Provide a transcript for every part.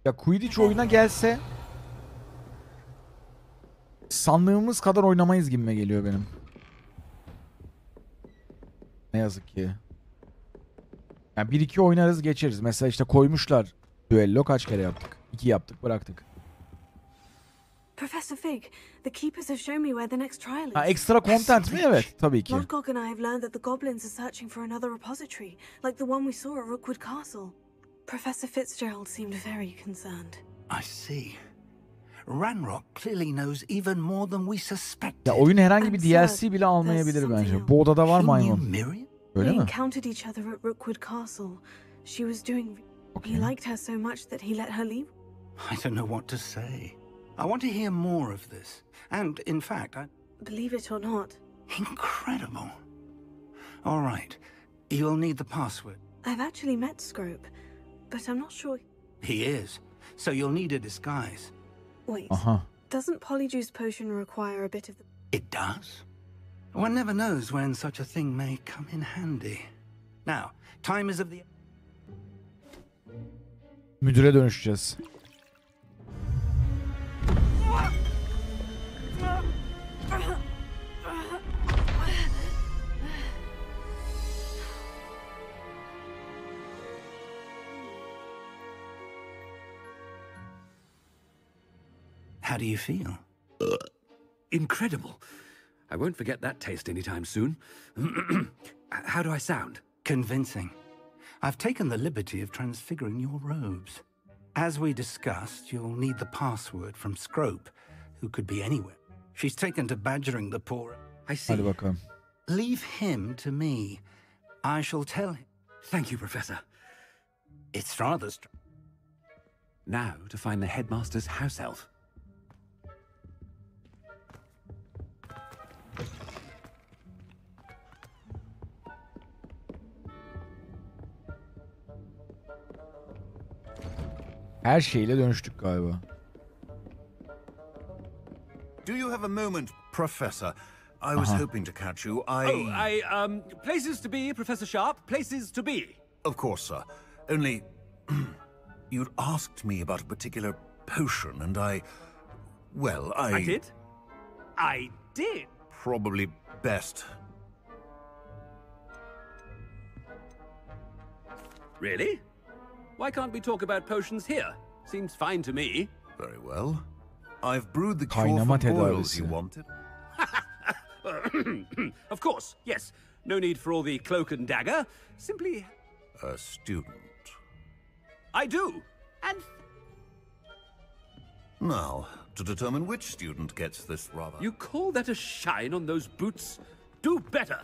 Ya Quidditch oyuna gelse sandığımız kadar oynamayız gibime geliyor benim. Ne yazık ki. Yani 1-2 oynarız geçeriz. Mesela işte koymuşlar düello, kaç kere yaptık? 2 yaptık, bıraktık. Professor Fig, the keepers have shown me where the next trial is. Ha, ekstra content mi? Evet, tabii ki. Lord and I have learned that the goblins are searching for another repository, like the one we saw at Rookwood Castle. Professor Fitzgerald seemed very concerned. I see. Ranrock clearly knows even more than we suspected. Ya oyun herhangi bir DLC bile almayabilir bence. Bu odada var maymun. Öyle mi? We encountered each other at Rookwood Castle. She was doing... Okay. He liked her so much that he let her leave. I don't know what to say. I want to hear more of this. And, in fact, Believe it or not, incredible. All right. You'll need the password. I've actually met Scrope, but I'm not sure... He is. So you'll need a disguise. Wait, Aha. doesn't Polyjuice Potion require a bit of the... It does. One never knows when such a thing may come in handy. Now, time is of the... Müdüre dönüşeceğiz. How do you feel? Incredible. I won't forget that taste anytime soon. How do I sound? Convincing. I've taken the liberty of transfiguring your robes. As we discussed, you'll need the password from Scrope, who could be anywhere. She's taken to badgering the poor. I see. Hadi bakalım. Leave him to me. I shall tell him. Thank you, Professor. It's rather Now to find the headmaster's house elf. Her şeyle dönüştük galiba. Do you have a moment, Professor? I was hoping to catch you. Places to be, Professor Sharp. Places to be. Of course, sir. Only, you'd asked me about a particular potion, and I did? I did? Probably best. Really? Why can't we talk about potions here? Seems fine to me. Very well. I've brewed the cure Kaynama for boils tedavisi. you wanted. Of course, yes. No need for all the cloak and dagger. Simply... A student. I do. And... Now, to determine which student gets this rather... You call that a shine on those boots? Do better.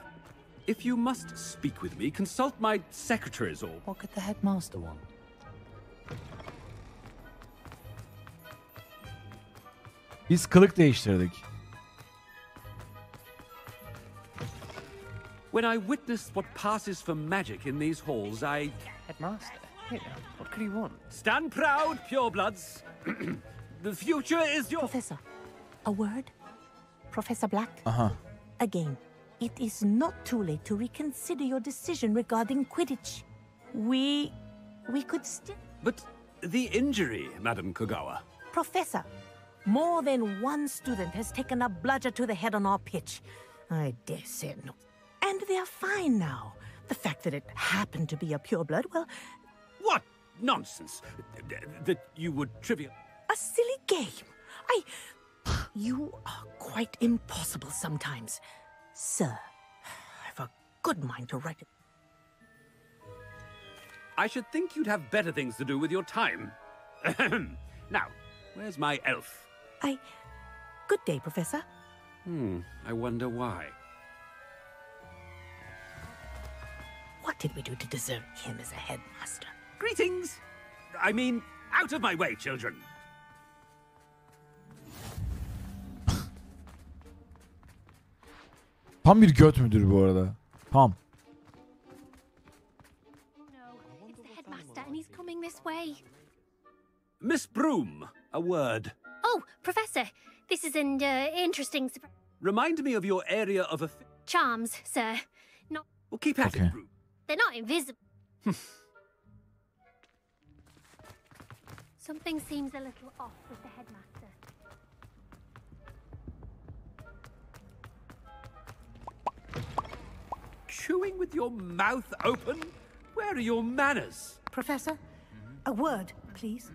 If you must speak with me, consult my secretaries or... What could the headmaster want? Biz kılık değiştirdik. When I witness what passes for magic in these halls, I... Headmaster? What could he want? Stand proud, purebloods. The future is your... Professor, a word? Professor Black? Aha. Again, it is not too late to reconsider your decision regarding Quidditch. We could still... But the injury, Madam Kogawa. Professor, more than one student has taken a bludger to the head on our pitch. I dare say no. And they're fine now. The fact that it happened to be a pureblood, well... What nonsense! That you would trivial... A silly game. You are quite impossible sometimes. Sir, I've a good mind to write it. I should think you'd have better things to do with your time. Now, where's my elf? Good day, Professor. I wonder why. What did we do to deserve him as a headmaster? Greetings! I mean, out of my way, children! Tam bir göt müdür bu arada. Tam. No, it's the headmaster and he's coming this way. Miss Broom, a word. Oh, Professor, this is an interesting Remind me of your area of charms, sir. Not... Well, keep at it, Broom. They're not invisible. Something seems a little off with the headmaster. Chewing with your mouth open? Where are your manners? Professor, a word, please.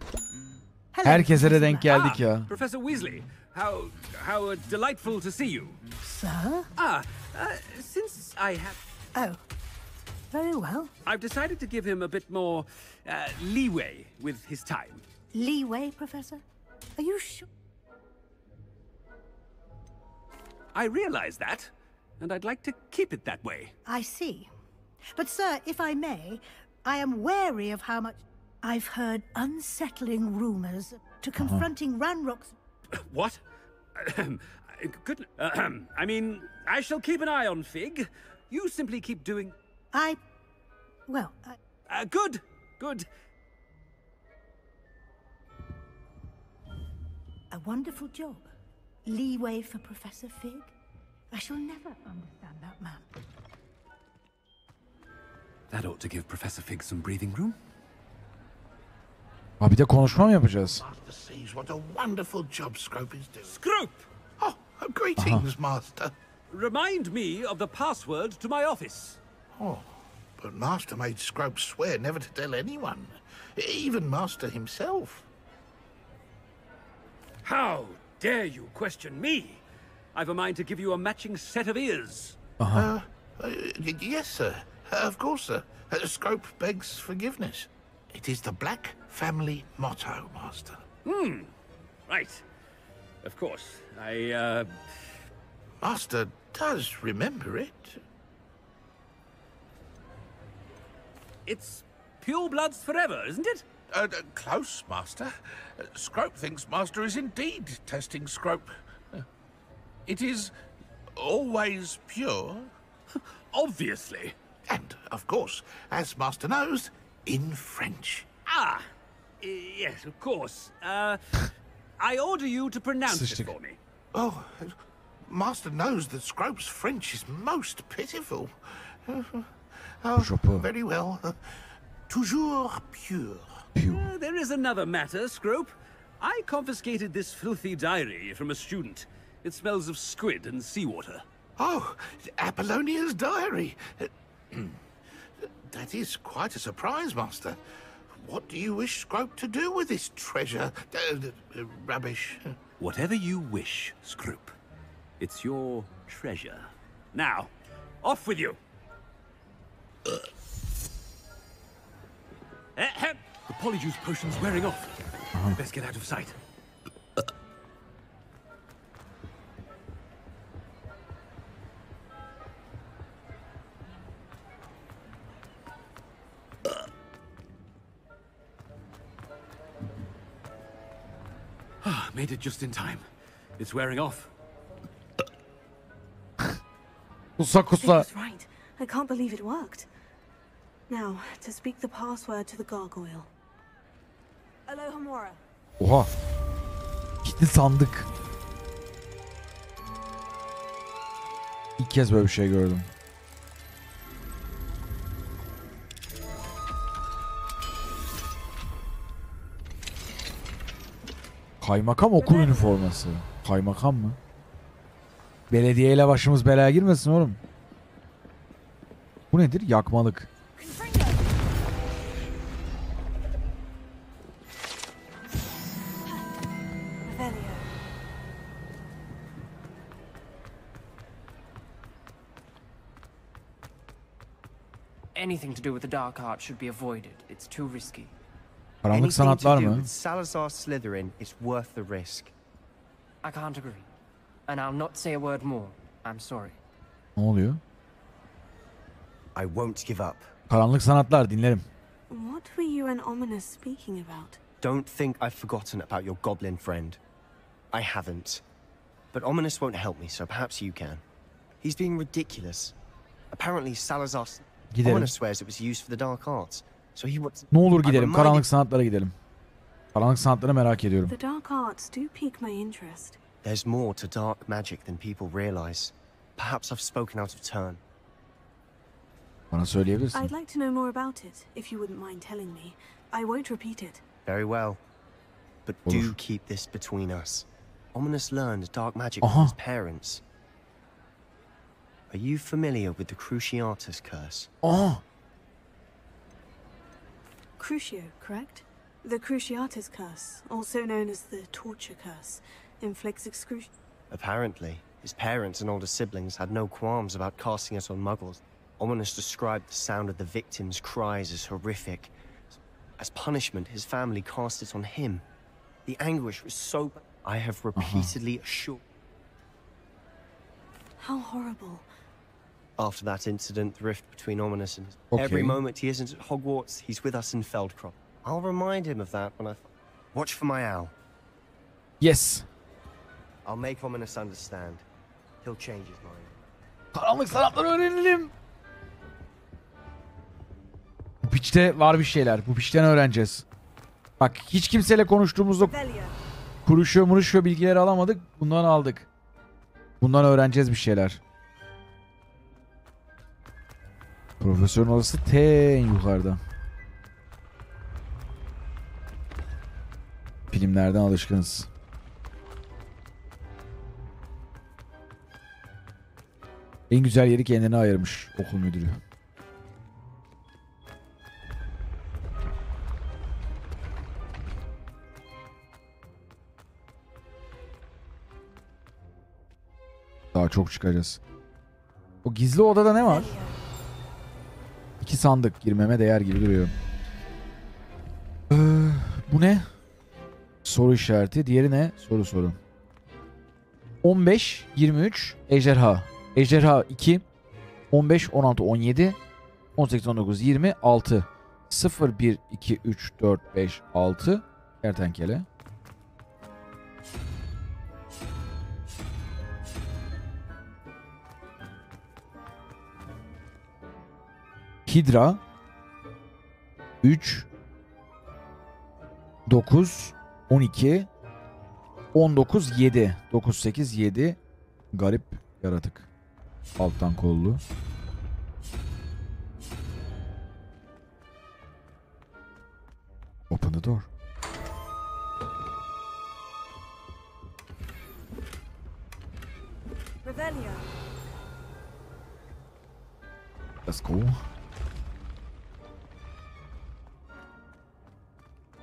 Hello, Herkese de denk Professor geldik ya. Professor Weasley, how delightful to see you. Sir? Since I have... Oh, very well. I've decided to give him a bit more leeway with his time. Leeway, Professor? Are you sure? I realize that, and I'd like to keep it that way. I see. But, sir, if I may, I am wary of how much I've heard unsettling rumors to confronting Ranrock's... What? Good. I mean, I shall keep an eye on Fig. You simply keep doing... Good. A wonderful job. Leeway for Professor Fig? I shall never understand that man. That ought to give Professor Fig some breathing room. Abi bir de konuşma mı yapacağız? Master sees what a wonderful job Scrope is doing. Scrope! Oh, greetings, Master. Remind me of the password to my office. Oh, but Master made Scrope swear never to tell anyone, even Master himself. How dare you question me? I've a mind to give you a matching set of ears. Yes, sir. Of course, sir. Scrope begs forgiveness. It is the Black family motto, Master. Right. Of course. Master does remember it. It's pure bloods forever, isn't it? Close, Master. Scrope thinks Master is indeed testing Scrope. It is always pure. Obviously. And, of course, as Master knows, in French. Yes, of course. I order you to pronounce it for me. Oh, Master knows that Scrope's French is most pitiful. Very well. Toujours pure. There is another matter, Scrope. I confiscated this filthy diary from a student. It smells of squid and seawater. Oh, Apollonia's diary. That is quite a surprise, Master. What do you wish Scrope to do with this treasure? Rubbish. Whatever you wish, Scrope. It's your treasure. Now, off with you. The polyjuice potion's wearing off. Best get out of sight. Made it just in time. It's wearing off. Kusa Vic kusa. was right. I can't believe it worked. Now, to speak the password to the gargoyle. Alohomora. Oha. Gitti sandık. İlk kez böyle bir şey gördüm. Kaymakam okul üniforması. Kaymakam mı? Belediyeyle başımız belaya girmesin oğlum. Bu nedir? Yakmalık. Anything to do with the dark arts should be avoided. It's too risky. Karanlık sanatlar mı? With Salazar Slytherin, it's worth the risk. I can't agree. And I'll not say a word more. I'm sorry. Ne oluyor? I won't give up. Karanlık sanatlar dinlerim. What were you and Ominous speaking about? Don't think I've forgotten about your goblin friend. I haven't. But Ominous won't help me, so perhaps you can. He's being ridiculous. Apparently Salazar... Gidelim. Ominous swears it was used for the dark arts. So he wants... Ne olur gidelim. Karanlık sanatlara gidelim. Karanlık sanatları merak ediyorum. The dark arts do pique my interest. There's more to dark magic than people realize. Perhaps I've spoken out of turn. Bana söyleyebilirsin. I'd like to know more about it, if you wouldn't mind telling me. I won't repeat it. Very well. But Olur. do keep this between us. Ominous learned dark magic from his parents. Are you familiar with the Cruciatus curse? Aha. Crucio, correct? The Cruciatus curse, also known as the torture curse, inflicts excruciating. Apparently, his parents and older siblings had no qualms about casting it on muggles. Ominous described the sound of the victims' cries as horrific. As punishment, his family cast it on him. The anguish was so... I have repeatedly assured... How horrible. After that incident, the rift between Ominous and his... Okay. Every moment he isn't at Hogwarts, he's with us in Feldcroft. I'll remind him of that when I... Watch for my owl. Yes. I'll make Ominous understand. He'll change his mind. Karanlık sanatları öğrenelim. Bu piçte var bir şeyler. Bu piçten öğreneceğiz. Bak hiç kimseyle konuştuğumuzda kuruşuyor bilgileri alamadık. Bundan aldık. Bundan öğreneceğiz bir şeyler. Profesörün odası en yukarıda. Filmlerden alışkınız. En güzel yeri kendine ayırmış okul müdürü. Daha çok çıkacağız. O gizli odada ne var? 2 sandık. Girmeme değer gibi duruyor. Bu ne? Soru işareti. Diğeri ne? Soru. 15, 23, ejderha. Ejderha 2, 15, 16, 17, 18, 19, 20, 6. 0, 1, 2, 3, 4, 5, 6. Kertenkele. Hidra 3 9 12 19 7 9 8 7 garip yaratık. Alttan kollu. Open the door. Revelio. Let's go.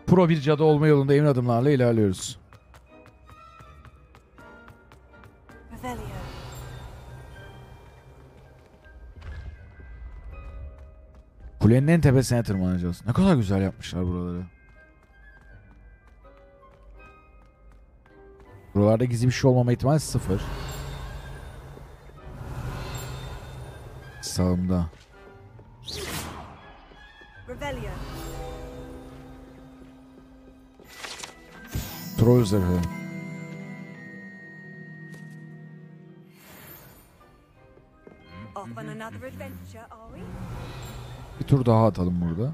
Pro bir cadı olma yolunda emin adımlarla ilerliyoruz. Revelio. Kulenin en tepesine tırmanacağız. Ne kadar güzel yapmışlar buraları. Buralarda gizli bir şey olmama ihtimali 0. Sağımda. Revelio. Troll zırhı. Off on another adventure, are we? Bir tur daha atalım burada.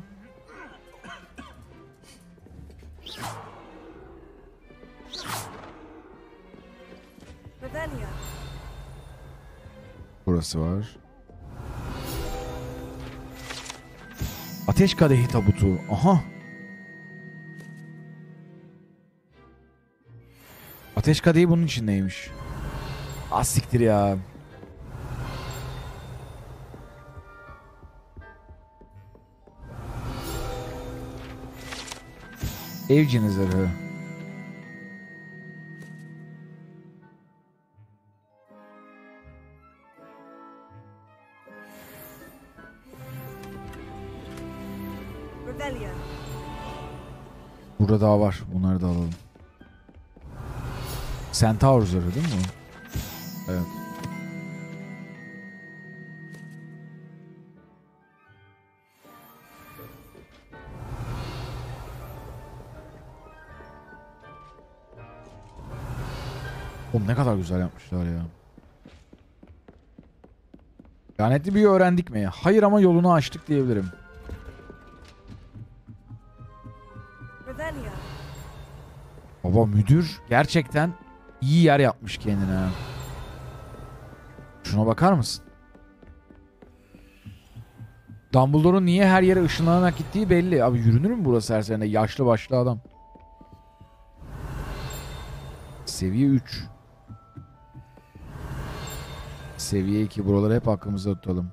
Revelio. Burası var. Ateş kadehi tabutu. Aha. Ateş kadehi bunun içindeymiş. Az siktir ya. Evcinin zırhı. Revelio. Burada daha var. Bunları da alalım. Centaur zırhı değil mi bu? Evet. Oğlum ne kadar güzel yapmışlar ya. Lanetli büyü öğrendik mi? Hayır ama yolunu açtık diyebilirim. Revelio. Baba müdür gerçekten iyi yer yapmış kendine. Şuna bakar mısın? Dumbledore'un niye her yere ışınlanarak gittiği belli. Abi yürünür mü burası her sene? Yaşlı başlı adam. Seviye 3. Seviye 2. Buraları hep aklımızda tutalım.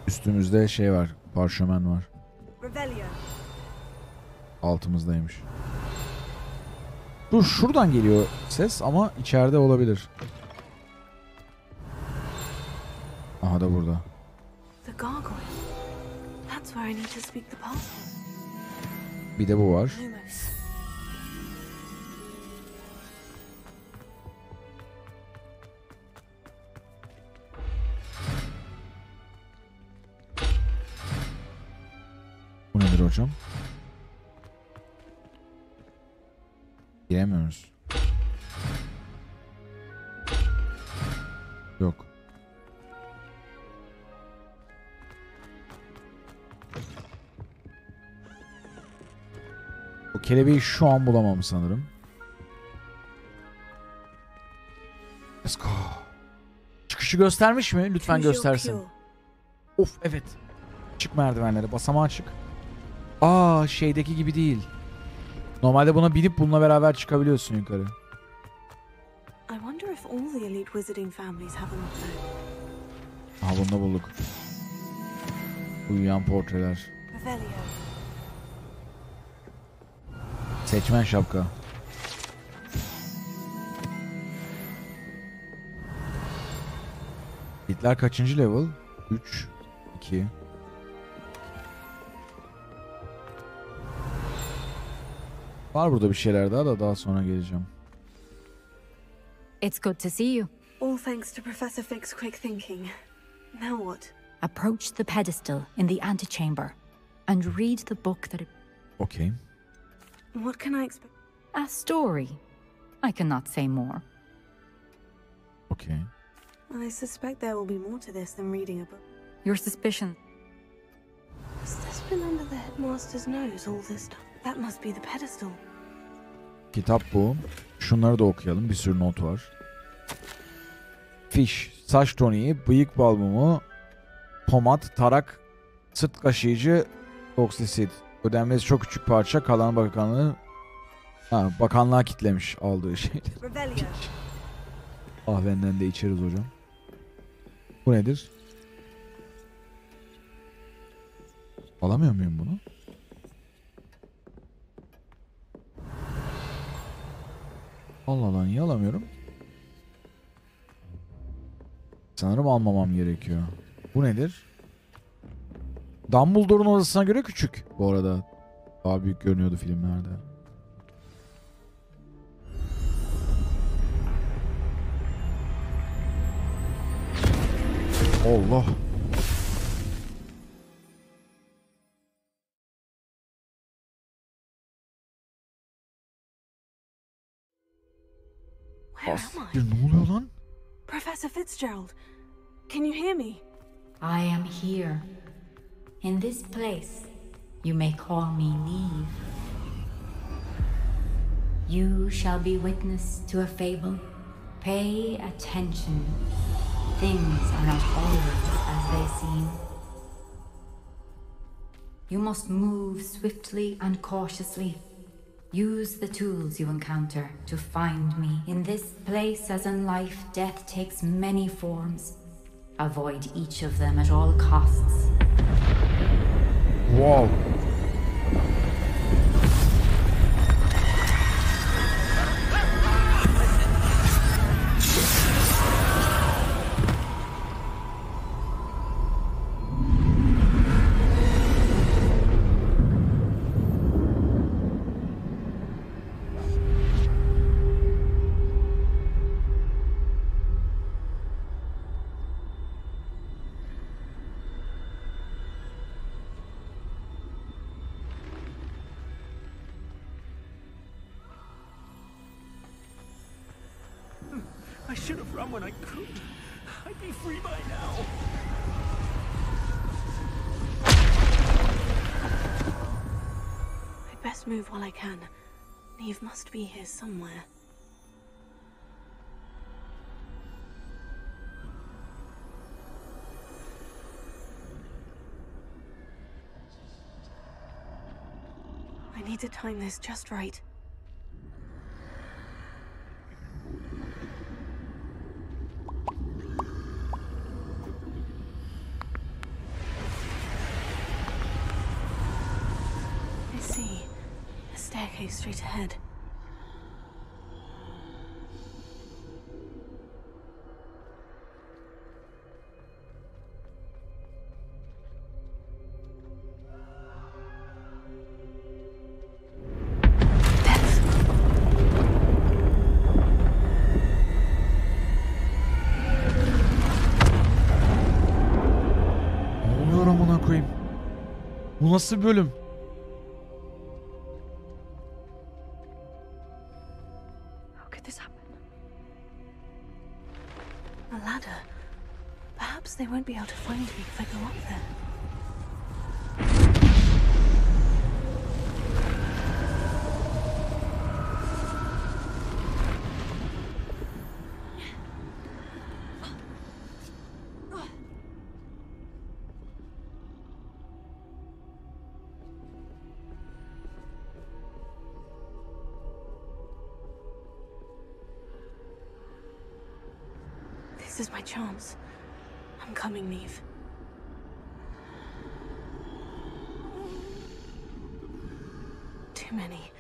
Üstümüzde şey var. Parşömen var. Altımızdaymış. Dur, şuradan geliyor ses ama içeride olabilir. Aha da burada. Bir de bu var. Bu nedir hocam? Giremiyoruz. Yok. O kelebeği şu an bulamam sanırım. Let's go. Çıkışı göstermiş mi? Lütfen göstersin. Of evet. Çık merdivenlere. Basamağa çık. Aa, şeydeki gibi değil. Normalde buna binip bununla beraber çıkabiliyorsun yukarı. Aha, bunu da bulduk. Uyuyan portreler. Seçmen şapka. Hitler kaçıncı level? 3, 2. Var burada bir şeyler daha sonra geleceğim. It's good to see you. All thanks to Professor Fig's quick thinking. Now what? Approach the pedestal in the antechamber and read the book that... Okay. What can I expect? A story. I cannot say more. Okay. I suspect there will be more to this than reading a book. Your suspicion. Has this been under the headmaster's nose all this time? That must be the pedestal. Kitap bu. Şunları da okuyalım. Bir sürü not var. Fiş, saç toniği, bıyık balmumu, pomat, tarak, sırt kaşıyıcı, oksisit. Ödenmesi çok küçük parça. Kalan bakanlığı... Ha, bakanlığa kitlemiş aldığı şeyler. Ah, benden de içeriz hocam. Bu nedir? Alamıyor muyum bunu? Allah Allah, niye alamıyorum? Sanırım almamam gerekiyor. Bu nedir? Dumbledore'un odasına göre küçük bu arada. Daha büyük görünüyordu filmlerde. Allah. Ne oluyor lan? Professor Fitzgerald, can you hear me? I am here. In this place, you may call me Neve. You shall be witness to a fable. Pay attention. Things are not always as they seem. You must move swiftly and cautiously. Use the tools you encounter to find me. In this place, as in life, death takes many forms. Avoid each of them at all costs. Wow. I should have run when I could. I'd be free by now. I'd best move while I can. Neve must be here somewhere. I need to time this just right. staircase straight ahead. Bu nasıl bir bölüm? How could this happen? A ladder. Perhaps they won't be able to find me if I go up there. This is my chance. I'm coming, Neve. Too many.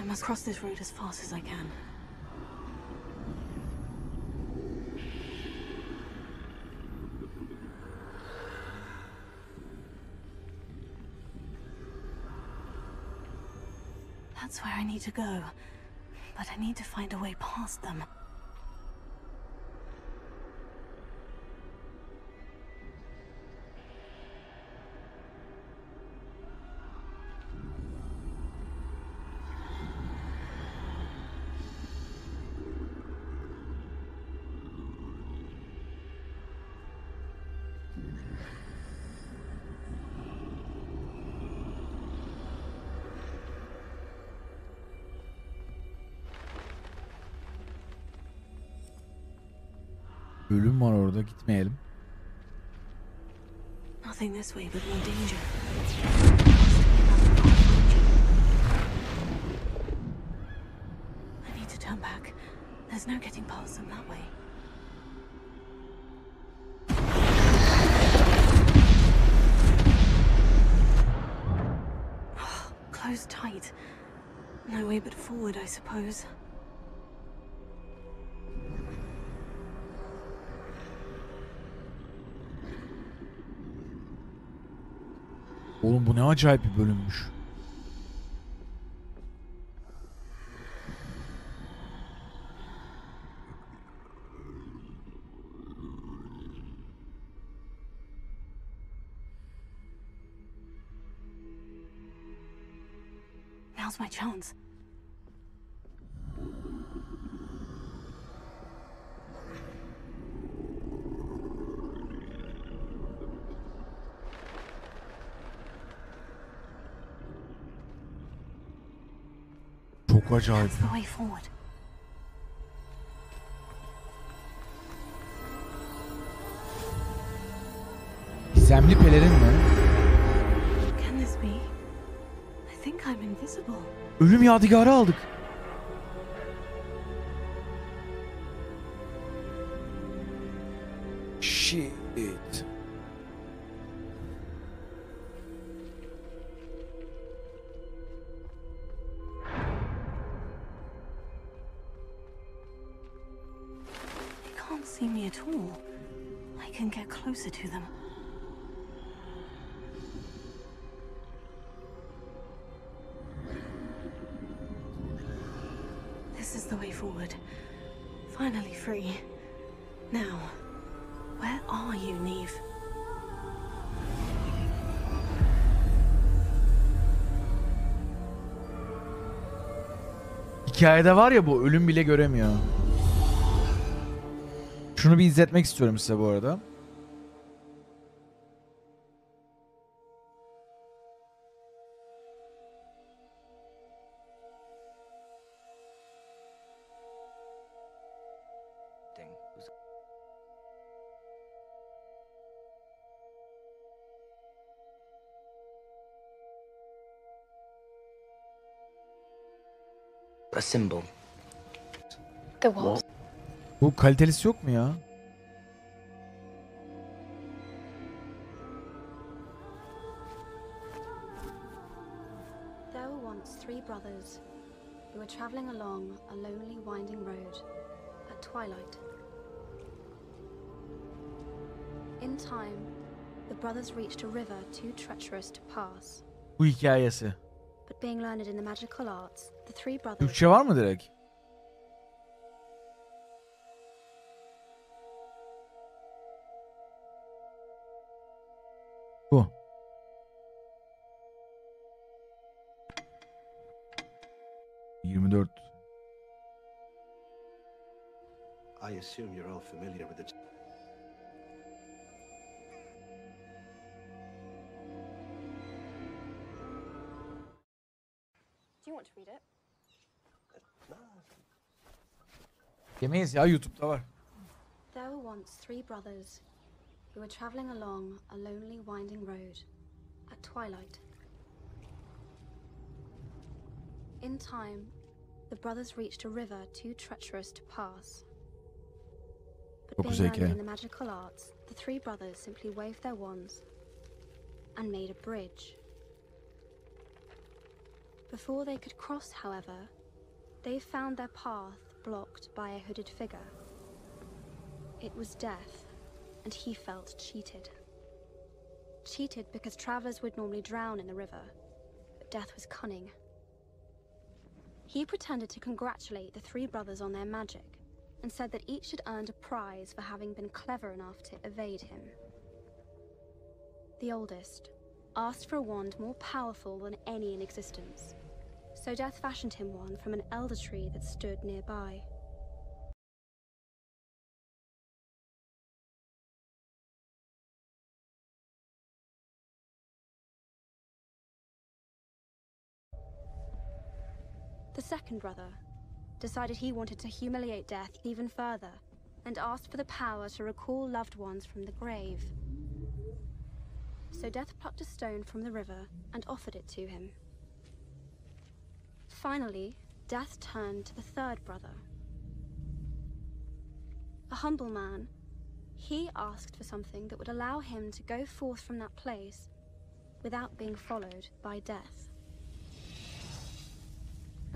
I must cross this road as fast as I can. That's where I need to go. But I need to find a way past them. Bölüm var orada, gitmeyelim. Nothing this way but more danger. I need to turn back. There's no getting past them that way. Closed tight. No way but forward, I suppose. Oğlum bu ne acayip bir bölümmüş. Now's my chance. Çok acayip. That's the way forward. Gizemli pelerin mi? Can this be? I think I'm invisible. Ölüm yadigarı aldık. Shit. See me at all. I can get closer to them. This is the way forward. Finally free. Now, where are you, Neve? Hikayede var ya, bu ölüm bile göremiyor. Şunu bir izletmek istiyorum size bu arada. A symbol. The what? Bu kalitelisi yok mu ya? There were once three brothers who were traveling along a lonely, winding road at twilight. In time, the brothers reached a river too treacherous to pass. Bu hikayesi. But being learned in the magical arts, the three brothers... Türkçe var mı direkt? Bu. I assume you're all familiar with the... Do you want to read it? Yemeyiz ya, YouTube'da var. There were once three brothers who were traveling along a lonely, winding road at twilight. In time, the brothers reached a river too treacherous to pass. But being learned in the magical arts, the three brothers simply waved their wands and made a bridge. Before they could cross, however, they found their path blocked by a hooded figure. It was Death, and he felt cheated. Cheated because travelers would normally drown in the river, but Death was cunning. He pretended to congratulate the three brothers on their magic, and said that each had earned a prize for having been clever enough to evade him. The oldest asked for a wand more powerful than any in existence, so Death fashioned him one from an elder tree that stood nearby. The second brother decided he wanted to humiliate Death even further, and asked for the power to recall loved ones from the grave. So Death plucked a stone from the river and offered it to him. Finally, Death turned to the third brother. A humble man, he asked for something that would allow him to go forth from that place without being followed by Death.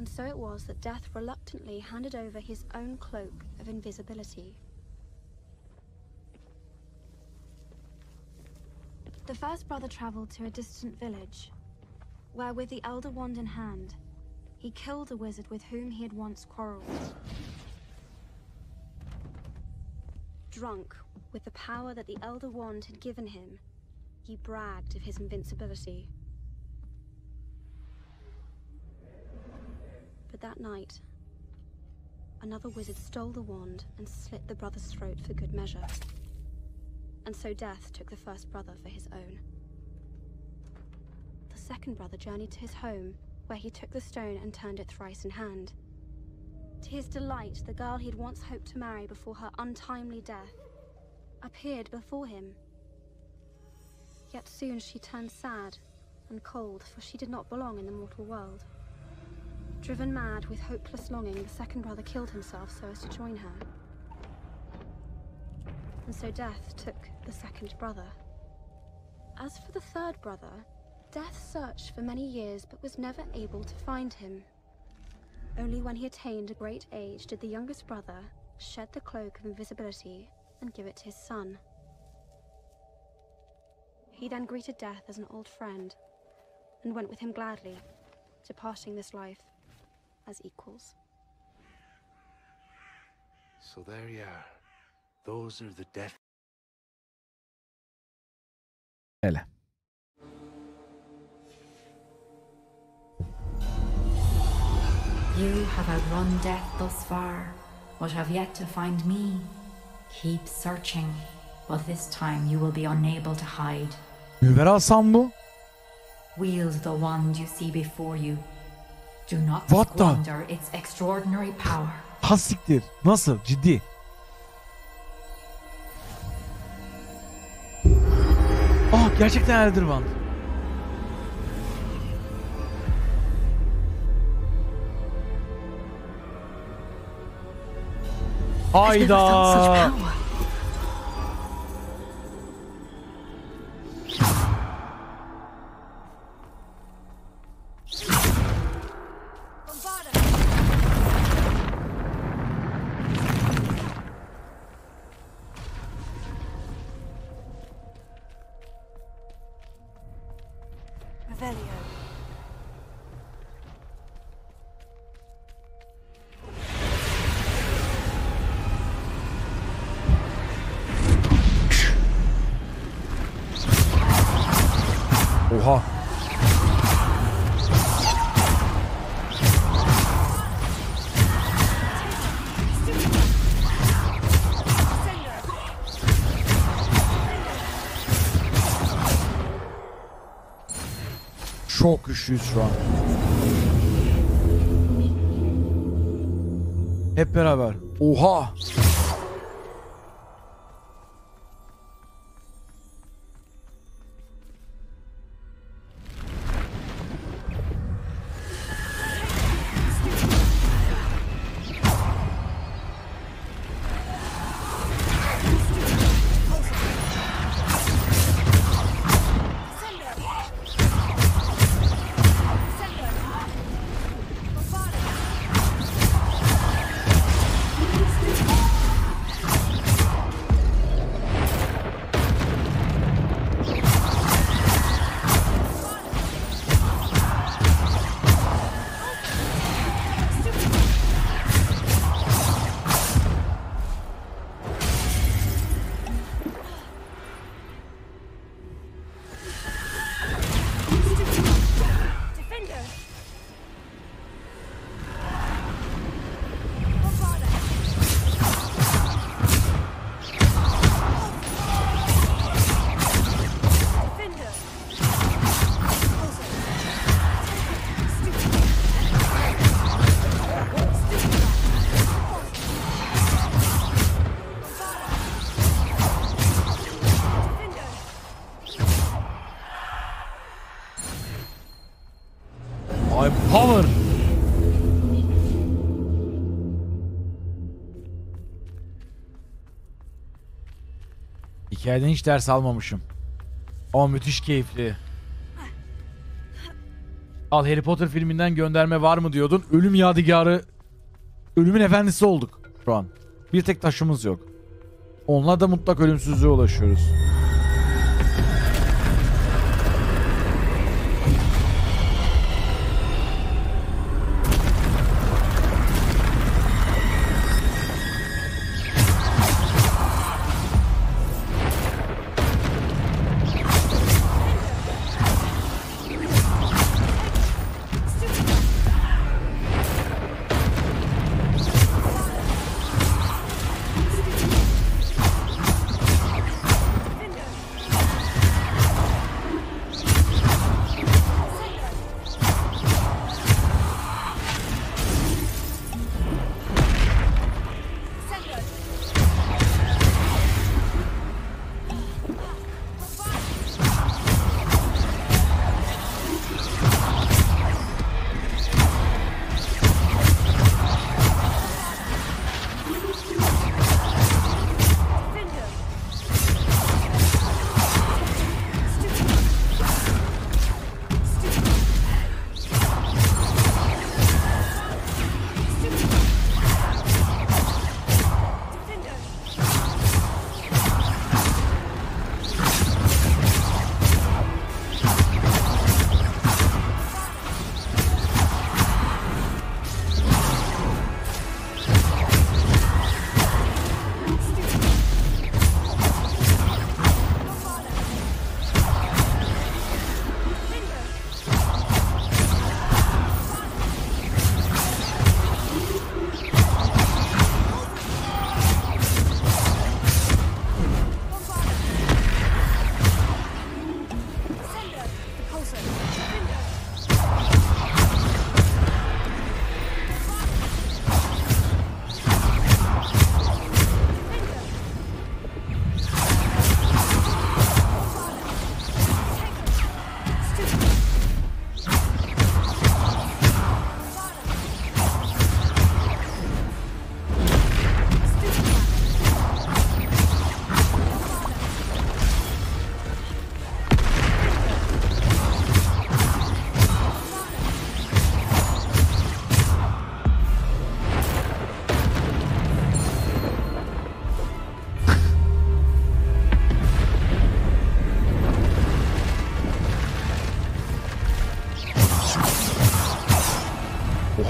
And so it was that Death reluctantly handed over his own cloak of invisibility. The first brother traveled to a distant village, where with the elder wand in hand, he killed a wizard with whom he had once quarreled. Drunk with the power that the elder wand had given him, he bragged of his invincibility. But that night, another wizard stole the wand and slit the brother's throat for good measure. And so Death took the first brother for his own. The second brother journeyed to his home, where he took the stone and turned it thrice in hand. To his delight, the girl he had once hoped to marry before her untimely death appeared before him. Yet soon she turned sad and cold, for she did not belong in the mortal world. Driven mad with hopeless longing, the second brother killed himself so as to join her. And so Death took the second brother. As for the third brother, Death searched for many years but was never able to find him. Only when he attained a great age did the youngest brother shed the cloak of invisibility and give it to his son. He then greeted Death as an old friend and went with him gladly, departing this life as equals. So there you are. Those are the death. Hele. You have outrun death thus far, but have yet to find me. Keep searching, but this time you will be unable to hide. Müver alsam bu? Wield the wand you see before you. Do not What the? squander its extraordinary power. Ha siktir. Nasıl? Ciddi. Ah, gerçekten Elderman. Hayda. Çok güçlüyüz şu an. Hep beraber. Oha! Power. Hikayeden hiç ders almamışım. Ama müthiş keyifli. Al, Harry Potter filminden gönderme var mı diyordun. Ölüm yadigarı, ölümün efendisi olduk şu an. Bir tek taşımız yok. Onunla da mutlak ölümsüzlüğe ulaşıyoruz.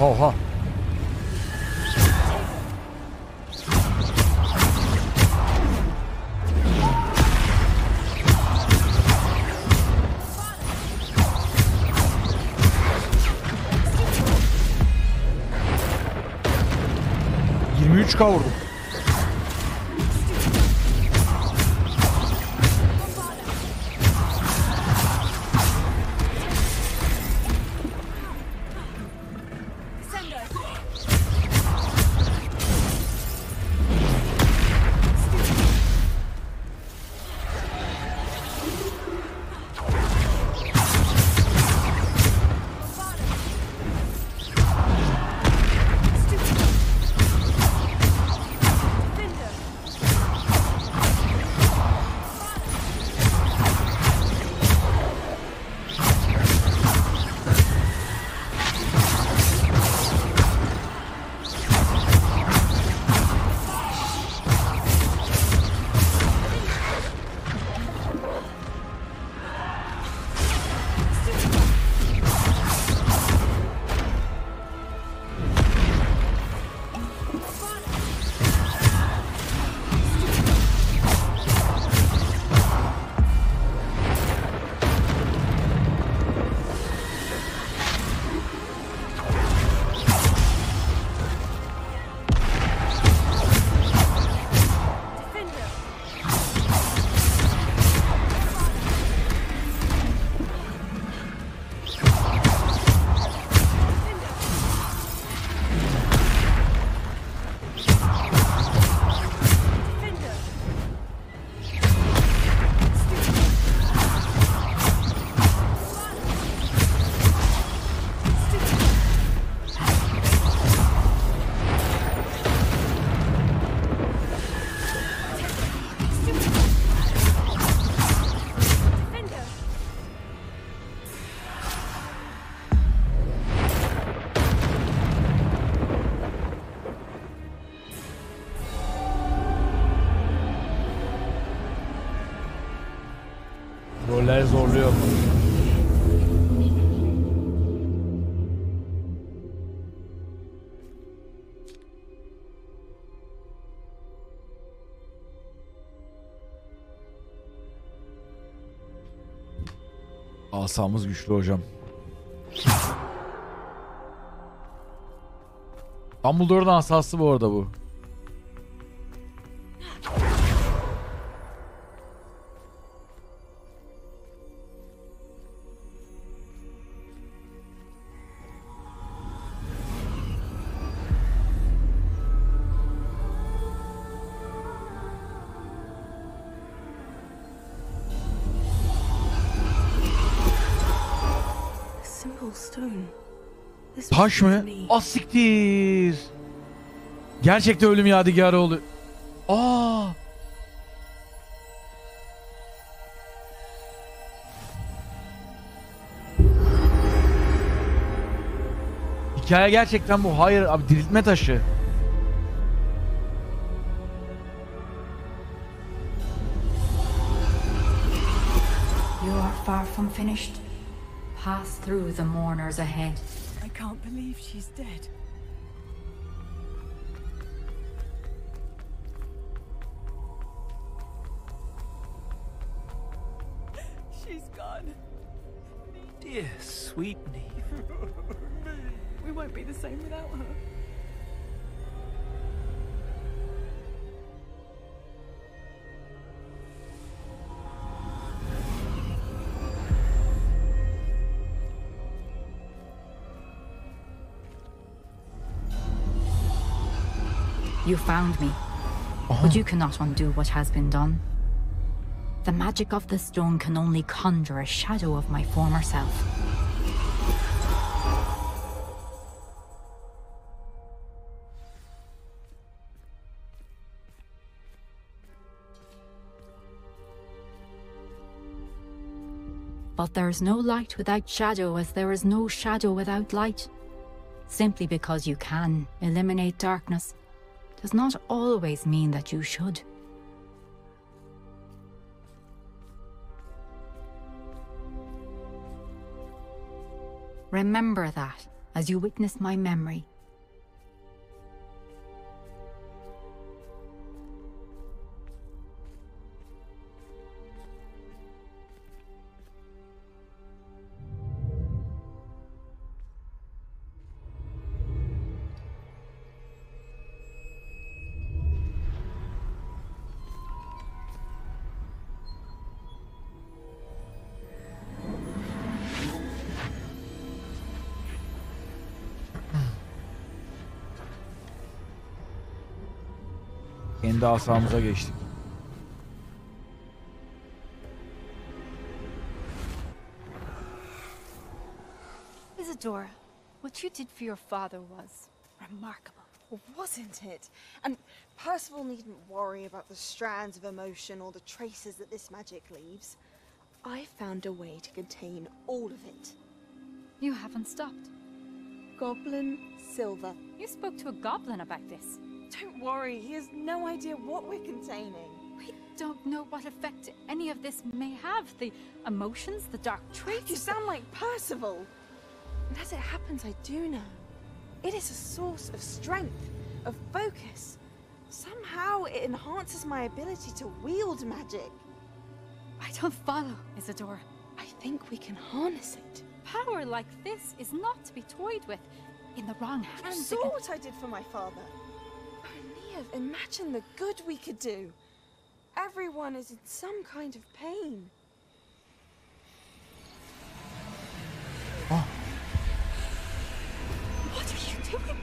Oha. ...23 kavurdum. Roller zorluyor. Asamız güçlü hocam. Dumbledore'un asası bu arada bu. Taş mı? Asiktir. Gerçekten ölüm yadigarı oluyor. Aa. Hikaye gerçekten bu. Hayır abi, diriltme taşı. You are far from finished. Pass through the mourners ahead. I can't believe she's dead. She's gone. Dear sweet Neve. We won't be the same without her. You found me, but you cannot undo what has been done. The magic of the stone can only conjure a shadow of my former self. But there is no light without shadow, as there is no shadow without light. Simply because you can eliminate darkness does not always mean that you should. Remember that as you witness my memory. Kendi asamıza geçtik. Isadora, what you did for your father was remarkable. Well, wasn't it? And Percival needn't worry about the strands of emotion or the traces that this magic leaves. I found a way to contain all of it. You haven't stopped. Goblin Silver. You spoke to a goblin about this. Don't worry, he has no idea what we're containing. We don't know what effect any of this may have. The emotions, the dark traits. You sound like Percival. And as it happens, I do know. It is a source of strength, of focus. Somehow it enhances my ability to wield magic. I don't follow, Isadora. I think we can harness it. Power like this is not to be toyed with. In the wrong hands. You saw what I did for my father. Imagine the good we could do. Everyone is in some kind of pain. Oh. What are you doing?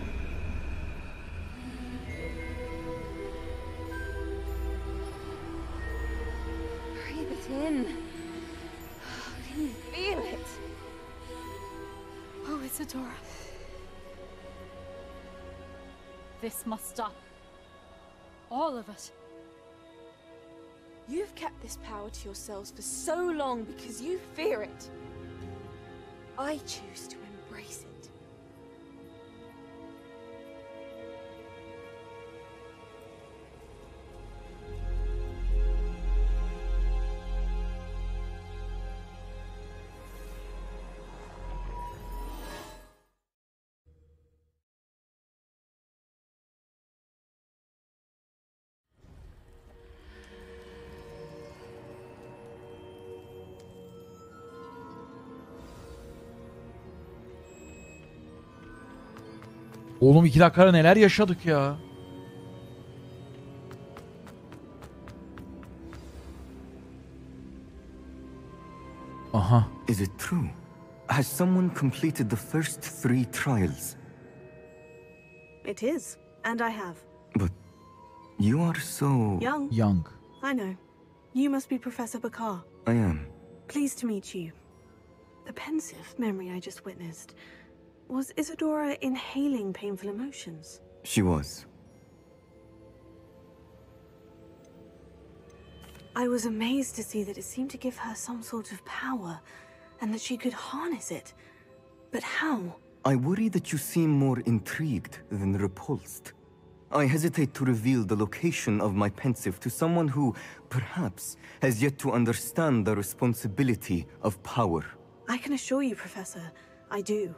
Breathe it in. Can you feel it? Oh, Isadora. This must stop. All of it. You've kept this power to yourselves for so long because you fear it. I choose to embrace it. Oğlum 2 dakikada neler yaşadık ya. Aha. Is it true? Has someone completed the first 3 trials? It is, and I have. But you are so... Young. I know. You must be Professor Bakar. I am. Pleased to meet you. The pensive memory I just witnessed. Was Isadora inhaling painful emotions? She was. I was amazed to see that it seemed to give her some sort of power, and that she could harness it. But how? I worry that you seem more intrigued than repulsed. I hesitate to reveal the location of my pensive to someone who, perhaps, has yet to understand the responsibility of power. I can assure you, Professor, I do.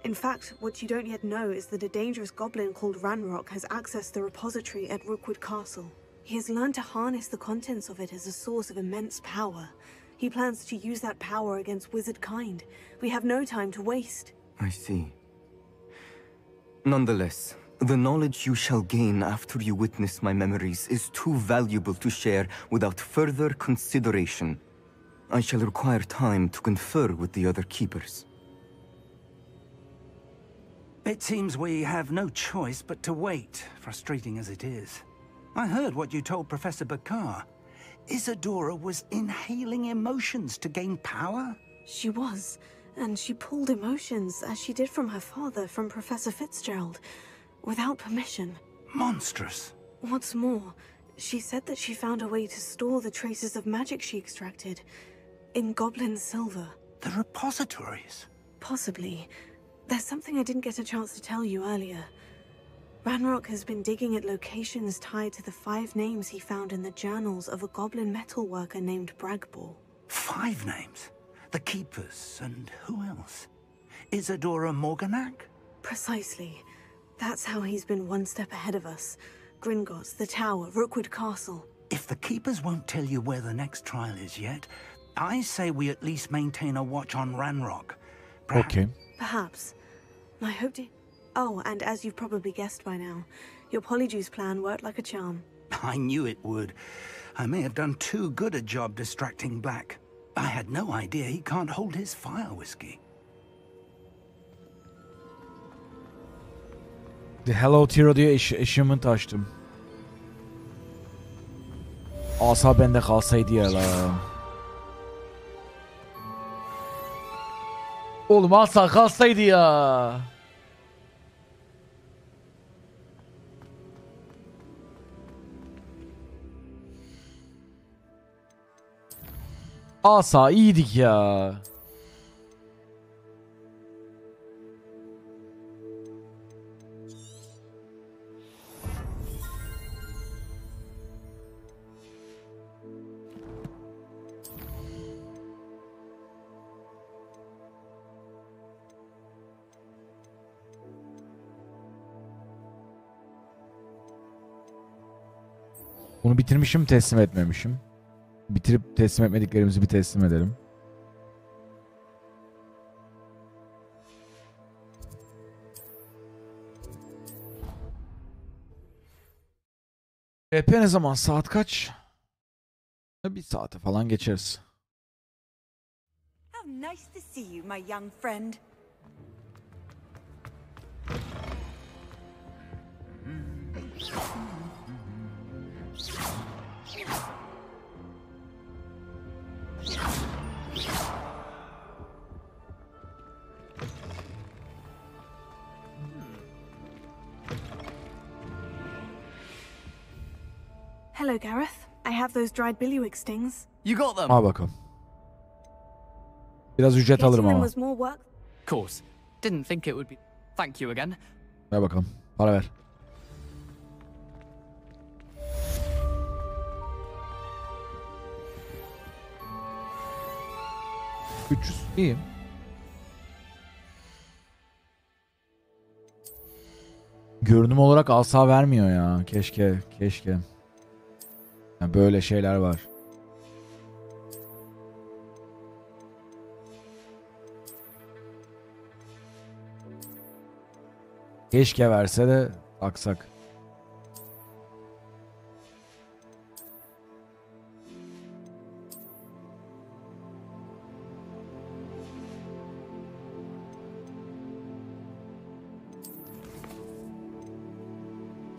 In fact, what you don't yet know is that a dangerous goblin called Ranrock has accessed the repository at Rookwood Castle. He has learned to harness the contents of it as a source of immense power. He plans to use that power against wizard kind. We have no time to waste. I see. Nonetheless, the knowledge you shall gain after you witness my memories is too valuable to share without further consideration. I shall require time to confer with the other keepers. It seems we have no choice but to wait, frustrating as it is. I heard what you told Professor Bakar. Isadora was inhaling emotions to gain power? She was, and she pulled emotions, as she did from her father, from Professor Fitzgerald, without permission. Monstrous. What's more, she said that she found a way to store the traces of magic she extracted in goblin silver. The repositories? Possibly. There's something I didn't get a chance to tell you earlier. Ranrock has been digging at locations tied to the 5 names he found in the journals of a goblin metalworker named Bragball. 5 names? The Keepers, and who else? Isadora Morganac? Precisely. That's how he's been one step ahead of us. Gringotts, the Tower, Rookwood Castle. If the Keepers won't tell you where the next trial is yet, I say we at least maintain a watch on Ranrock. Okay. Perhaps. I hope to... Oh, and as you've probably guessed by now, your Polyjuice plan worked like a charm. I knew it would. I may have done too good a job distracting Black. I had no idea he can't hold his fire whiskey. The Hello Tiro diye achievement açtım. Asa bende kalsaydı ya la. Oğlum asa kalsaydı ya. Asa iyiydik ya. Bunu bitirmişim, teslim etmemişim. Bitirip teslim etmediklerimizi bir teslim edelim. RP ne zaman? Saat kaç? Bir saate falan geçeriz. How nice to see you, my young friend. Hello, Gareth. I have those dried billywig stings. You got them? Al bakalım. Biraz ücret alırım Getting them ama. was more work. Of course. Didn't think it would be. Thank you again. Ver bakalım. Para ver. $300 iyi. Görünüm olarak asa vermiyor ya. Keşke, keşke. Yani böyle şeyler var. Keşke verse de aksak.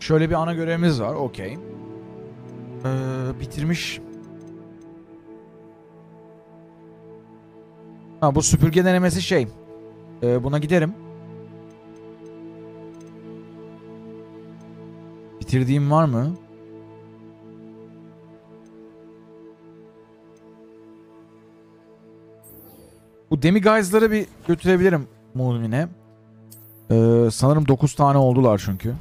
Şöyle bir ana görevimiz var. Okey. Bitirmiş. Ha, bu süpürge denemesi şey. Buna giderim. Bitirdiğim var mı? Bu demiguise'ları bir götürebilirim Moon'ine. Sanırım 9 tane oldular çünkü.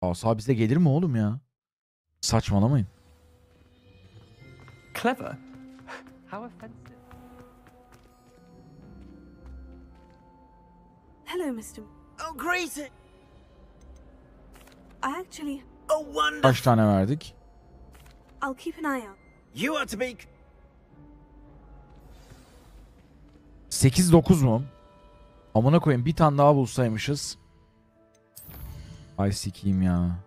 Asa bize gelir mi oğlum ya? Saçmalamayın. Clever? How offensive. Hello, Mr. Oh, great! I actually... Oh, wonderful! Kaç tane verdik? I'll keep an eye out. You are to be... 8-9 mu? Amına koyayım, bir tane daha bulsaymışız. Ay sikiyim ya.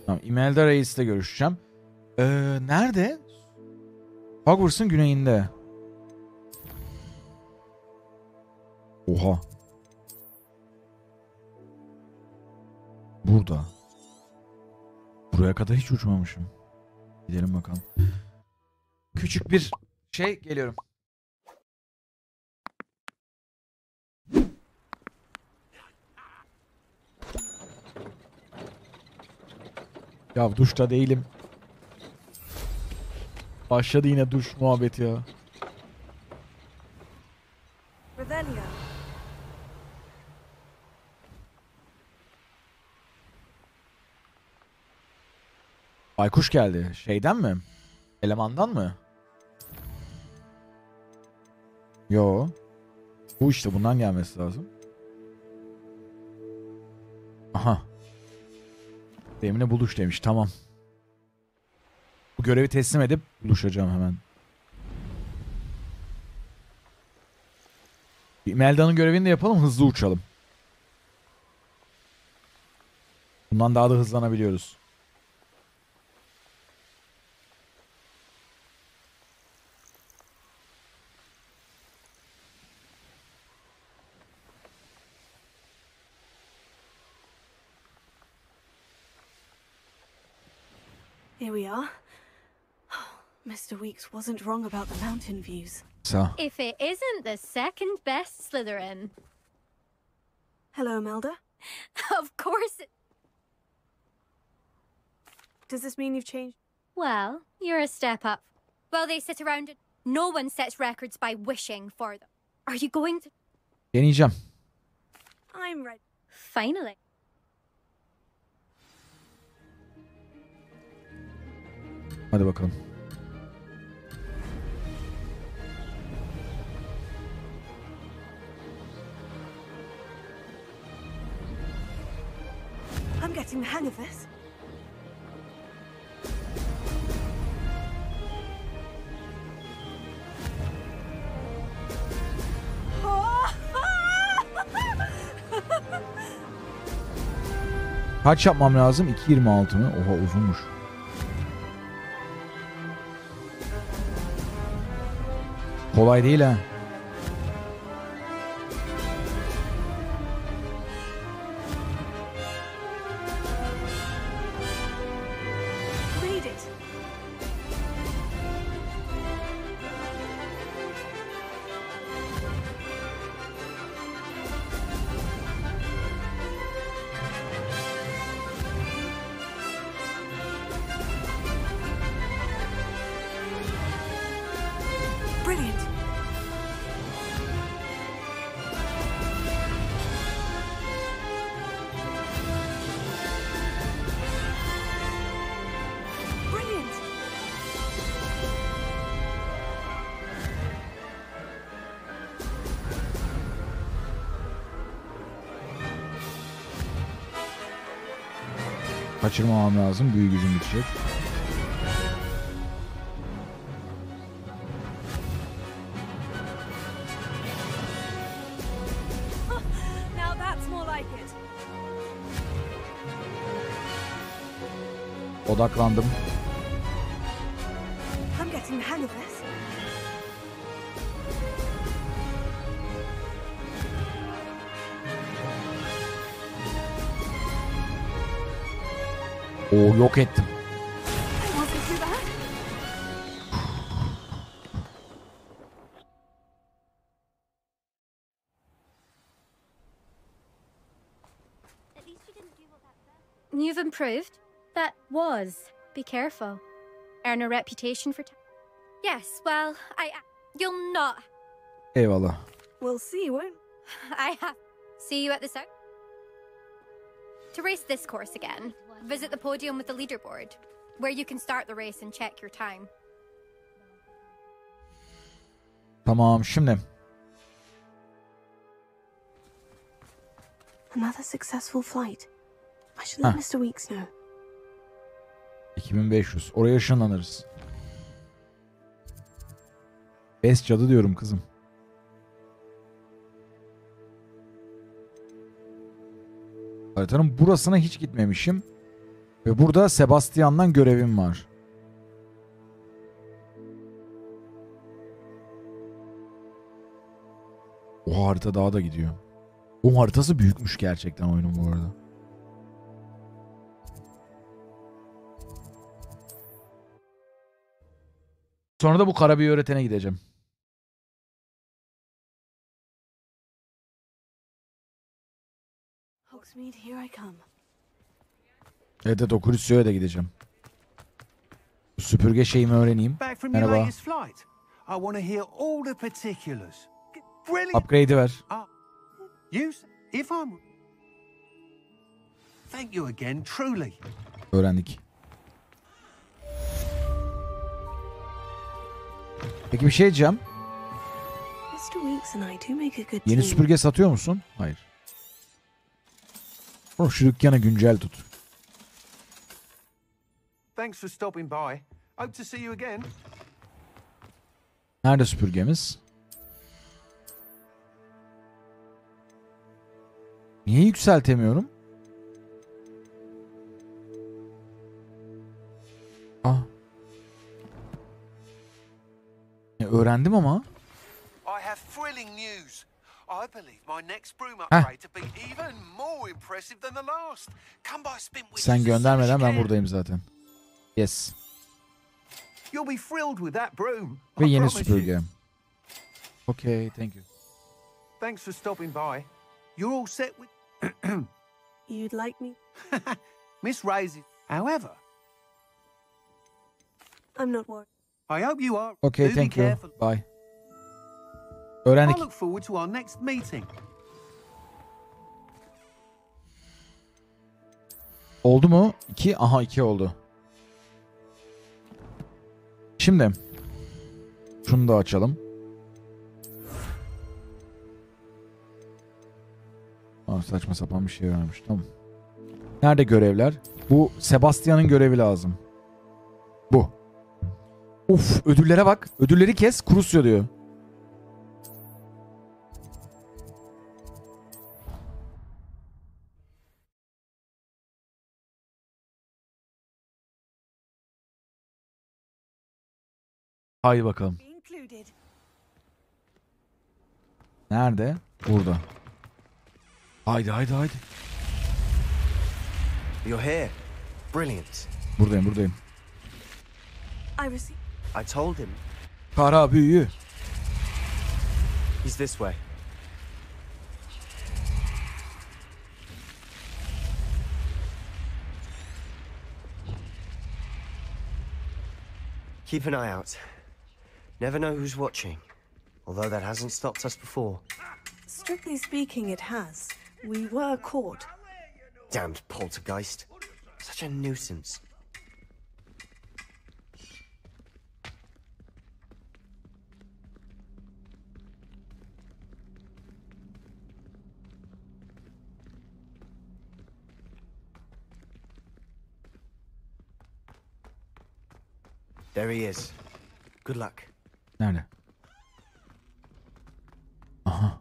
Tamam, Imelda Reis'le görüşeceğim. Nerede? Hogwarts'ın güneyinde. Oha. Burada. Buraya kadar hiç uçmamışım. Gidelim bakalım. Küçük bir şey, geliyorum. Ya duşta değilim. Başladı yine duş muhabbeti ya. Revelio. Baykuş geldi. Şeyden mi? Elemandan mı? Yo. Bu işte, bundan gelmesi lazım. Aha. Demine buluş demiş. Tamam. Bu görevi teslim edip buluşacağım hemen. Melda'nın görevini de yapalım. Hızlı uçalım. Bundan daha da hızlanabiliyoruz. Here we are. Mr. Weeks wasn't wrong about the mountain views. So. If it isn't the second best Slytherin. Hello, Imelda. Of course it... Does this mean you've changed? Well, you're a step up. While they sit around and no one sets records by wishing for them. Are you going to... Deneyeceğim. I'm ready. Finally. Hadi bakalım. I'm getting the hang of this. Kaç yapmam lazım? 2.26 mı? Oha, uzunmuş. Kolay değil ha. Read it. Brilliant. Kaçırmamam lazım. Büyü gücüm bitecek. Now that's more like it. Odaklandım. I'm getting the hang of this. Oo, yok ettim. It wasn't too bad. You've improved. That was. Be careful. Earn a reputation for Yes, well, you'll not. Eyvallah. We'll see, won't I have. See you at the start. To race this course again, visit the podium with the leaderboard, where you can start the race and check your time. Tamam, şimdi. Another successful flight. I should let Mr. Weeks know. 2500. Oraya ışınlanırız. Bes cadı diyorum kızım. Haritanın burasına hiç gitmemişim. Ve burada Sebastian'dan görevim var. O harita daha da gidiyor. O haritası büyükmüş gerçekten oyunun bu arada. Sonra da bu karabiyi öğretene gideceğim. Hogsmeade, here I come. Evet, Okulüsyo'ya da gideceğim. Bu süpürge şeyimi öğreneyim. Merhaba. Upgrade'i ver. Thank you again, truly. Öğrendik. Peki bir şey diyeceğim. Mr. Weeks and I do make a good Yeni team. süpürge satıyor musun? Hayır. Oğlum şu dükkanı güncel tut. Thanks for stopping by. Hope to see you again. Nerede süpürgemiz? Niye yükseltemiyorum? Ah. Öğrendim ama. I have thrilling news. I believe my next broom upgrade to be even more impressive than the last. Come by spin with Sen göndermeden ben buradayım zaten. Yes. You'll be thrilled with that broom. Ve yeni süpürge. Okay, thank you. Thanks for stopping by. You're all set with You'd like me? Miss Raises. However, I'm not worried. I hope you are. Okay, Do thank be you. careful. Bye. Öğrendik. I look forward to our next meeting. Oldu mu? 2. Aha 2 oldu. Şimdi. Şunu da açalım. Aa, saçma sapan bir şey vermiş. Tamam. Nerede görevler? Bu Sebastian'ın görevi lazım. Bu. Uf, ödüllere bak. Ödülleri kes. Krusyo diyor. Haydi bakalım. Nerede? Burada. Haydi haydi haydi. You're here. Brilliant. Buradayım. I told him. Kara büyü. He's this way. Keep an eye out. Never know who's watching. Although that hasn't stopped us before. Strictly speaking, it has. We were caught. Damned poltergeist. Such a nuisance. There he is. Good luck. Nerede? Aha.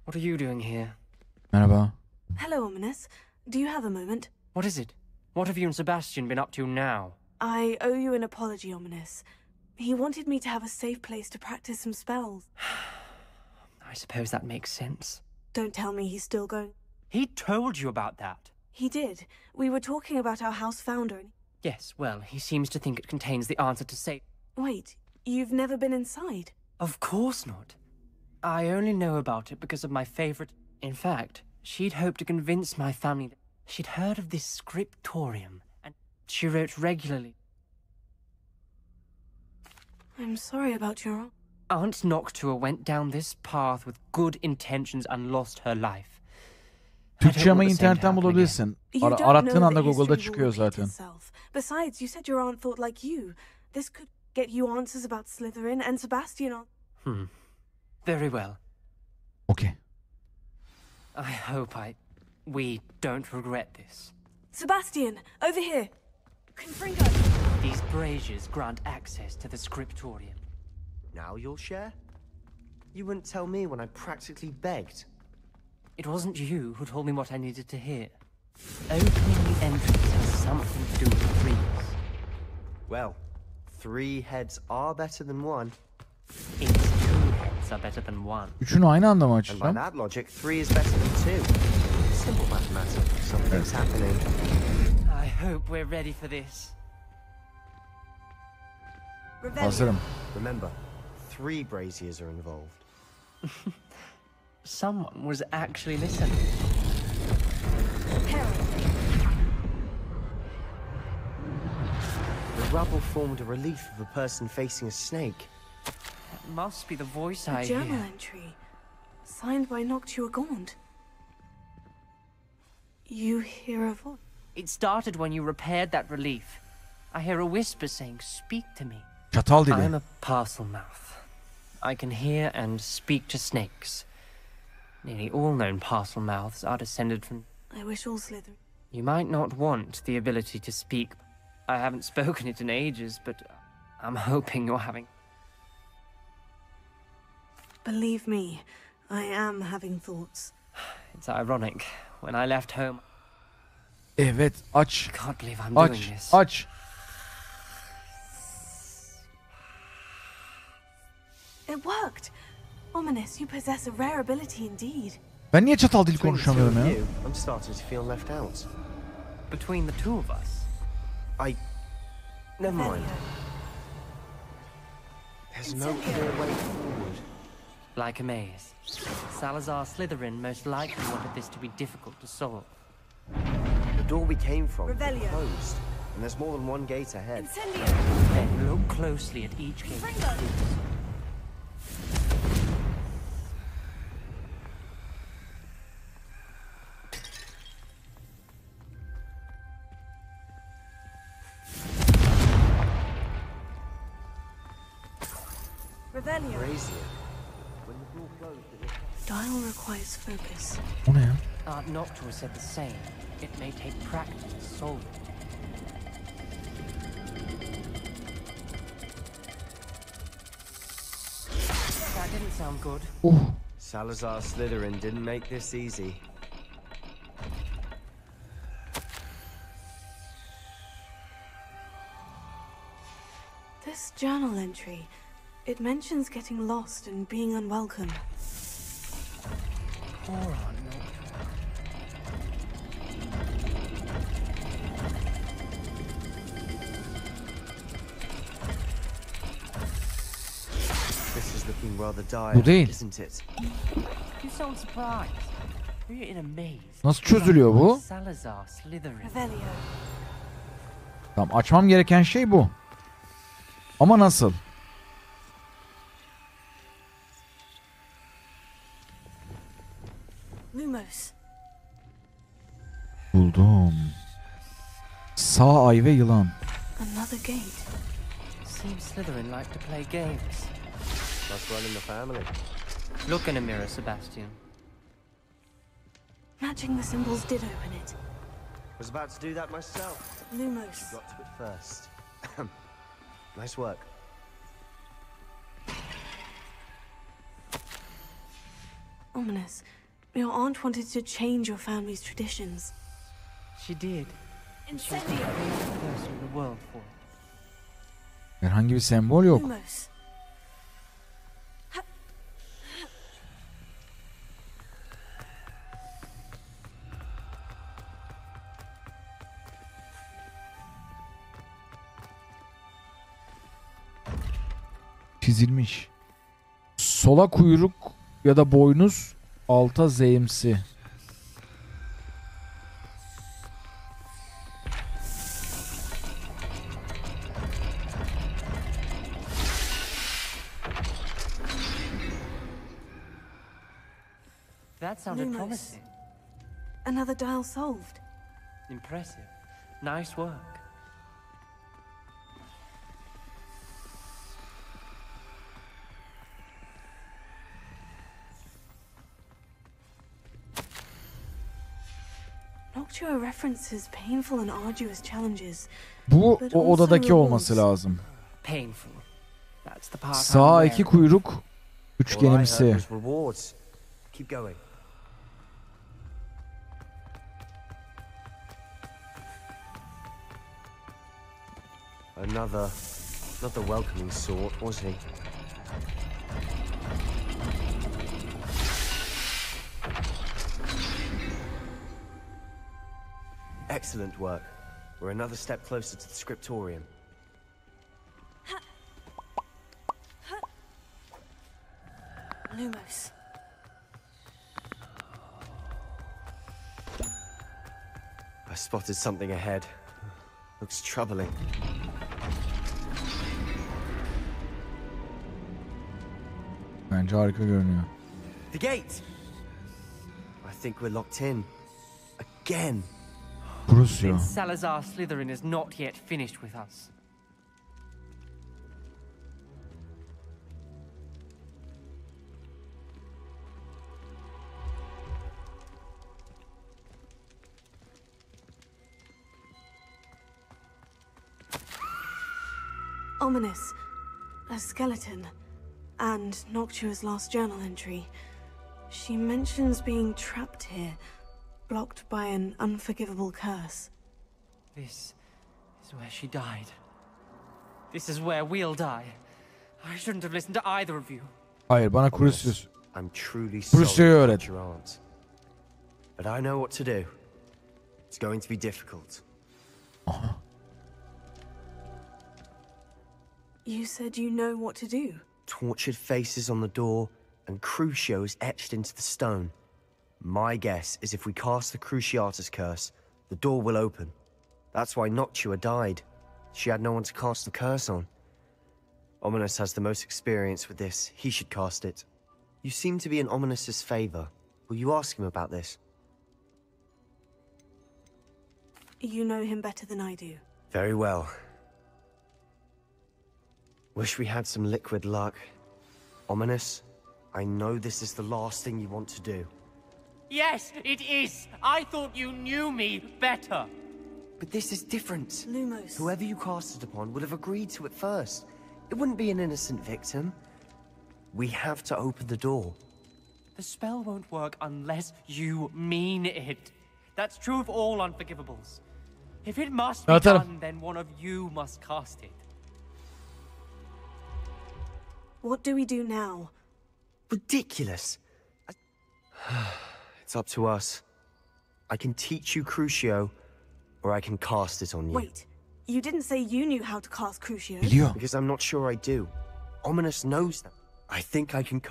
What are you doing here? Merhaba. Hello, Ominous. Do you have a moment? What is it? What have you and Sebastian been up to now? I owe you an apology, Ominous. He wanted me to have a safe place to practice some spells. I suppose that makes sense. Don't tell me he's still going. He told you about that? He did. We were talking about our house founder and... Yes, well, he seems to think it contains the answer to say... Wait, you've never been inside? Of course not. I only know about it because of my favorite... In fact, she'd hoped to convince my family that she'd heard of this scriptorium, and she wrote regularly. I'm sorry about your... Aunt Noctua went down this path with good intentions and lost her life. Türkçe ama internetten bulabilirsin. Arattığın anda Google'da çıkıyor zaten. Besides, you said your aunt thought like you. This could get you answers about Slytherin and Sebastian. Very well. Okay. I hope we don't regret this. Sebastian, over here. Confringo. These braziers grant access to the scriptorium. Now you'll share? You wouldn't tell me when I practically begged. It wasn't you who told me what I needed to hear. Opening the entrance has something to do with the trees. Well, 3 heads are better than 1. It's 2 heads are better than 1. Üçünü aynı anda mı And by açacağım? that logic, 3 is better than 2. Simple mathematics. Something's happening. I hope we're ready for this. Hazırım. Remember, 3 braziers are involved. Someone was actually listening. The rubble formed a relief of a person facing a snake. That must be the voice I A hear. journal entry. Signed by Noctua Gaunt. You hear a voice? It started when you repaired that relief. I hear a whisper saying, "Speak to me." Çatal dili. I'm a parcel mouth. I can hear and speak to snakes. Nearly all known parcel mouths are descended from... I wish all Slytherin... You might not want the ability to speak. I haven't spoken it in ages, but I'm hoping you're having... Believe me, I am having thoughts. It's ironic. When I left home... Evet, aç. I can't believe I'm doing Aç, this. aç. It worked! Ominous, you possess a rare ability indeed. Ben niye çatal dil konuşamıyorum ya? I'm starting to feel left out. Between the two of us? Never mind. There's no clear way forward. Like a maze. Salazar Slytherin most likely wanted this to be difficult to solve. The door we came from is Revelio. closed, and there's more than 1 gate ahead. Incendio! Then look closely at each gate. Revelio. Brazier. When the door closed, it was... Dial requires focus. O ne ya? Aunt Noctua said the same. It may take practice to solve it. That didn't sound good. Salazar Slytherin didn't make this easy. This journal entry, it mentions getting lost and being unwelcome. Poor Aunt Noctua. This is looking rather dire, Bu değil. isn't it? You sound surprised. You're in a maze. Nasıl çözülüyor bu? Salazar Slytherin. Revelio. Tamam, açmam gereken şey bu. Ama nasıl? Lumos. Buldum. Sağ ay ve yılan. Another gate. Seems Slytherin like to play games. Must run in the family. Look in a mirror, Sebastian. Matching the symbols did open it. Was about to do that myself. Lumos. Got to it first. Nice work. Ominous. Your aunt wanted to change your family's traditions. She did. Incendio! First in the world for it. Herhangi bir sembol yok. Lumos. Çizilmiş. Sola kuyruk ya da boynuz, alta zeymsi. That sounded Lumos. promising. Another dial solved. Impressive. Nice work. Noctua references painful and arduous challenges. Bu but o also odadaki rewards. olması lazım. Painful. That's the part Sağ I'm iki wearing. kuyruk, All I heard üçgenimsi. was rewards. Keep going. Another, not the welcoming sort, was he? Excellent work. We're another step closer to the scriptorium. Lumos. I spotted something ahead. Looks troubling. Bence harika görünüyor. The gate! I think we're locked in. Again. Prusya. Then Salazar Slytherin is not yet finished with us. Ominous. A skeleton. And Noctua's last journal entry. She mentions being trapped here, blocked by an unforgivable curse. This is where she died. This is where we'll die. I shouldn't have listened to either of you. Hayır, bana Crucius. I'm truly Crucius'u sorry about öğret. your aunt. But I know what to do. It's going to be difficult. You said you know what to do. Tortured faces on the door and Crucios etched into the stone. My guess is if we cast the Cruciatus curse, the door will open. That's why Noctua died. She had no one to cast the curse on. Ominous has the most experience with this. He should cast it. You seem to be in Ominous's favor. Will you ask him about this? You know him better than I do. Very well. Wish we had some liquid luck. Ominous, I know this is the last thing you want to do. Yes, it is. I thought you knew me better. But this is different. Lumos. Whoever you cast it upon would have agreed to it first. It wouldn't be an innocent victim. We have to open the door. The spell won't work unless you mean it. That's true of all unforgivables. If it must be done, then one of you must cast it. What do we do now? Ridiculous. It's up to us. I can teach you Crucio, or I can cast it on you. Wait, you didn't say you knew how to cast Crucio. Because I'm not sure I do. Ominous knows that. I think I can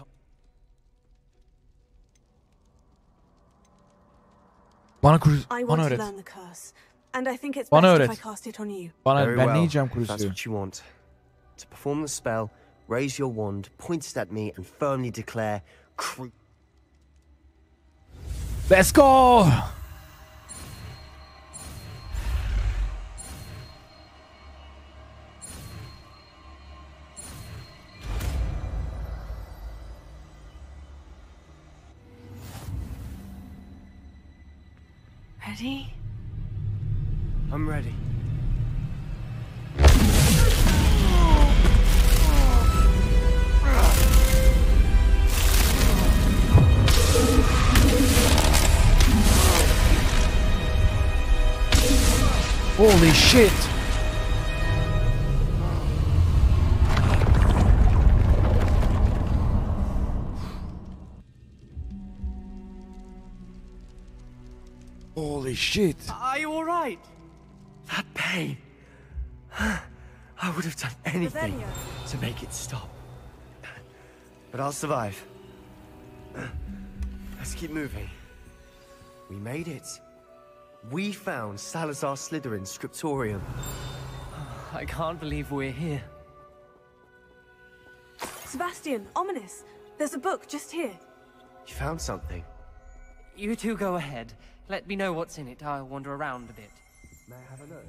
Bana I bana want to öğret. learn the curse, and I think it's Bana best öğret. if I cast it on you. Bana Very ben well. ne yiyeceğim That's Crucius'u? what you want. To perform the spell, raise your wand, point it at me, and firmly declare Let's go! Ready? I'm ready. Holy shit. Holy shit. Are you all right? That pain. I would have done anything to make it stop. But I'll survive. Let's keep moving. We made it. We found Salazar Slytherin's scriptorium. I can't believe we're here. Sebastian, ominous. There's a book just here. You found something. You two go ahead. Let me know what's in it. I'll wander around a bit. May I have a look?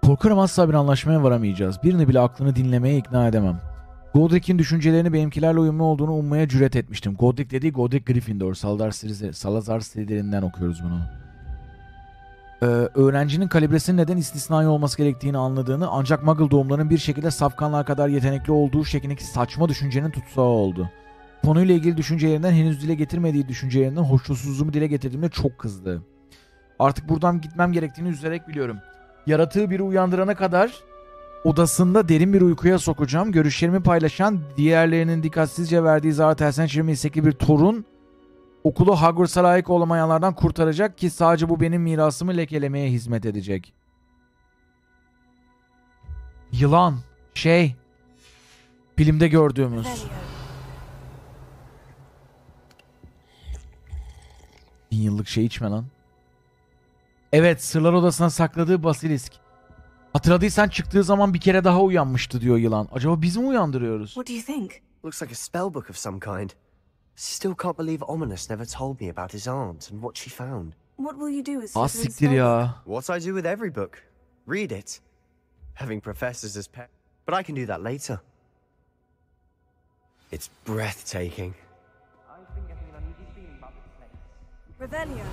Korkarım asla bir anlaşmaya varamayacağız. Birini bile aklını dinlemeye ikna edemem. Godric'in düşüncelerini benimkilerle uyumlu olduğunu ummaya cüret etmiştim. Godric dediği Godric Gryffindor. Salazar Slytherin'den okuyoruz bunu. Öğrencinin kalibresinin neden istisnai olması gerektiğini anladığını, ancak Muggle doğumlarının bir şekilde safkanlar kadar yetenekli olduğu şeklindeki saçma düşüncenin tutsağı oldu. Konuyla ilgili düşüncelerinden, henüz dile getirmediği düşüncelerinden hoşnutsuzluğumu dile getirdiğimde çok kızdı. Artık buradan gitmem gerektiğini üzülerek biliyorum. Yaratığı biri uyandırana kadar odasında derin bir uykuya sokacağım. Görüşlerimi paylaşan, diğerlerinin dikkatsizce verdiği zarar tersen çevirme istekli bir torun okulu Hogwarts'a layık olamayanlardan kurtaracak ki sadece bu benim mirasımı lekelemeye hizmet edecek. Yılan. Filmde gördüğümüz. 1000 yıllık şey içme lan. Evet, sırlar odasına sakladığı basilisk. Hatırladıysan çıktığı zaman bir kere daha uyanmıştı diyor yılan. Acaba biz mi uyandırıyoruz? What do you think? Looks like a spell book of some kind. Still can't believe Ominous never told me about his aunt and what she found. What will you do with Ah siktir ya. What I do with every book. Read it. Having professors as pets. But I can do that later. It's breathtaking. Revelio.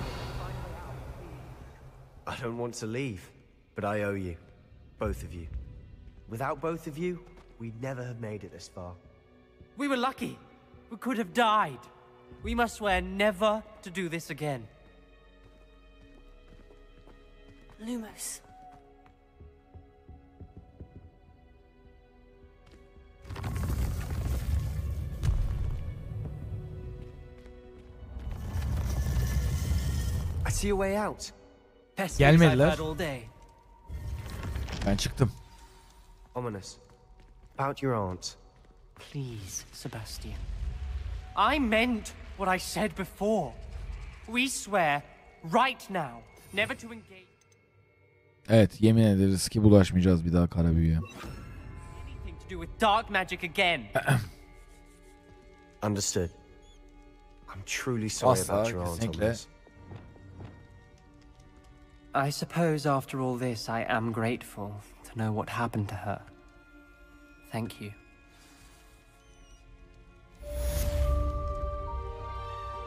I don't want to leave, but I owe you. Both of you. Without both of you, we'd never have made it this far. We were lucky. We could have died. We must swear never to do this again. Lumos. I see a way out. Gelmediler. Ben çıktım. Ominous. About your aunt. Please, Sebastian. I meant what I said before. We swear right now never to engage. Evet, yemin ederiz ki bulaşmayacağız bir daha kara büyüye. Anything to do with dark magic again. Understood. I'm truly sorry Asla, about your aunt, kesinlikle. Ominous. I suppose after all this I am grateful to know what happened to her. Thank you.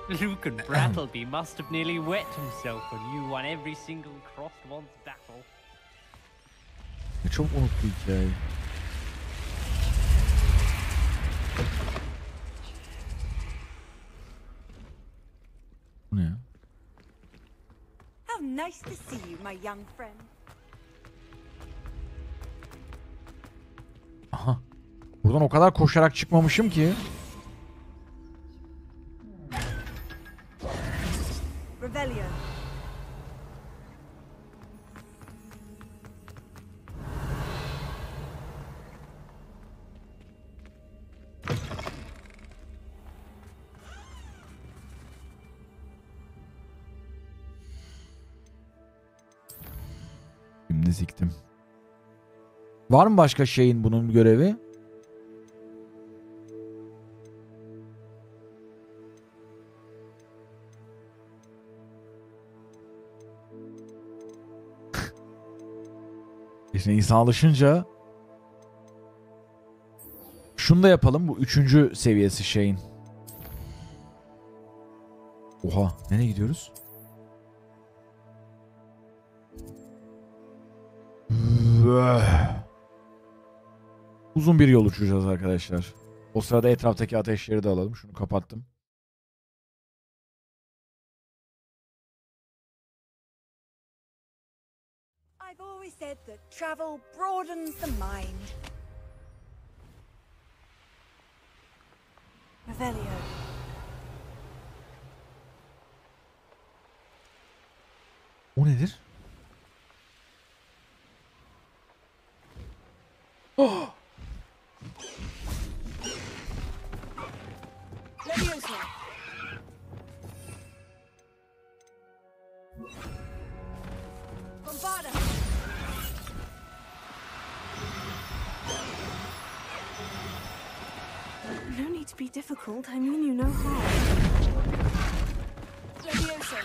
Luke and Brattleby must have nearly wet himself when you won every single crossed one's battle. Ne çok unuttu hikayeyi. Bu ne ya? How nice to see you, my young friend. Aha. Buradan o kadar koşarak çıkmamışım ki. Revelio. Şimdi siktim. Var mı başka şeyin bunun bir görevi? İşte insan alışınca şunu da yapalım. Bu 3. seviyesi şeyin. Oha. Nereye gidiyoruz? Uzun bir yol uçacağız arkadaşlar. O sırada etraftaki ateşleri de alalım. Şunu kapattım. I've always said that travel broadens the mind. Revelio. O nedir? Oh! Leviosa. Bombarda. No need to be difficult. I mean you no harm. Leviosa.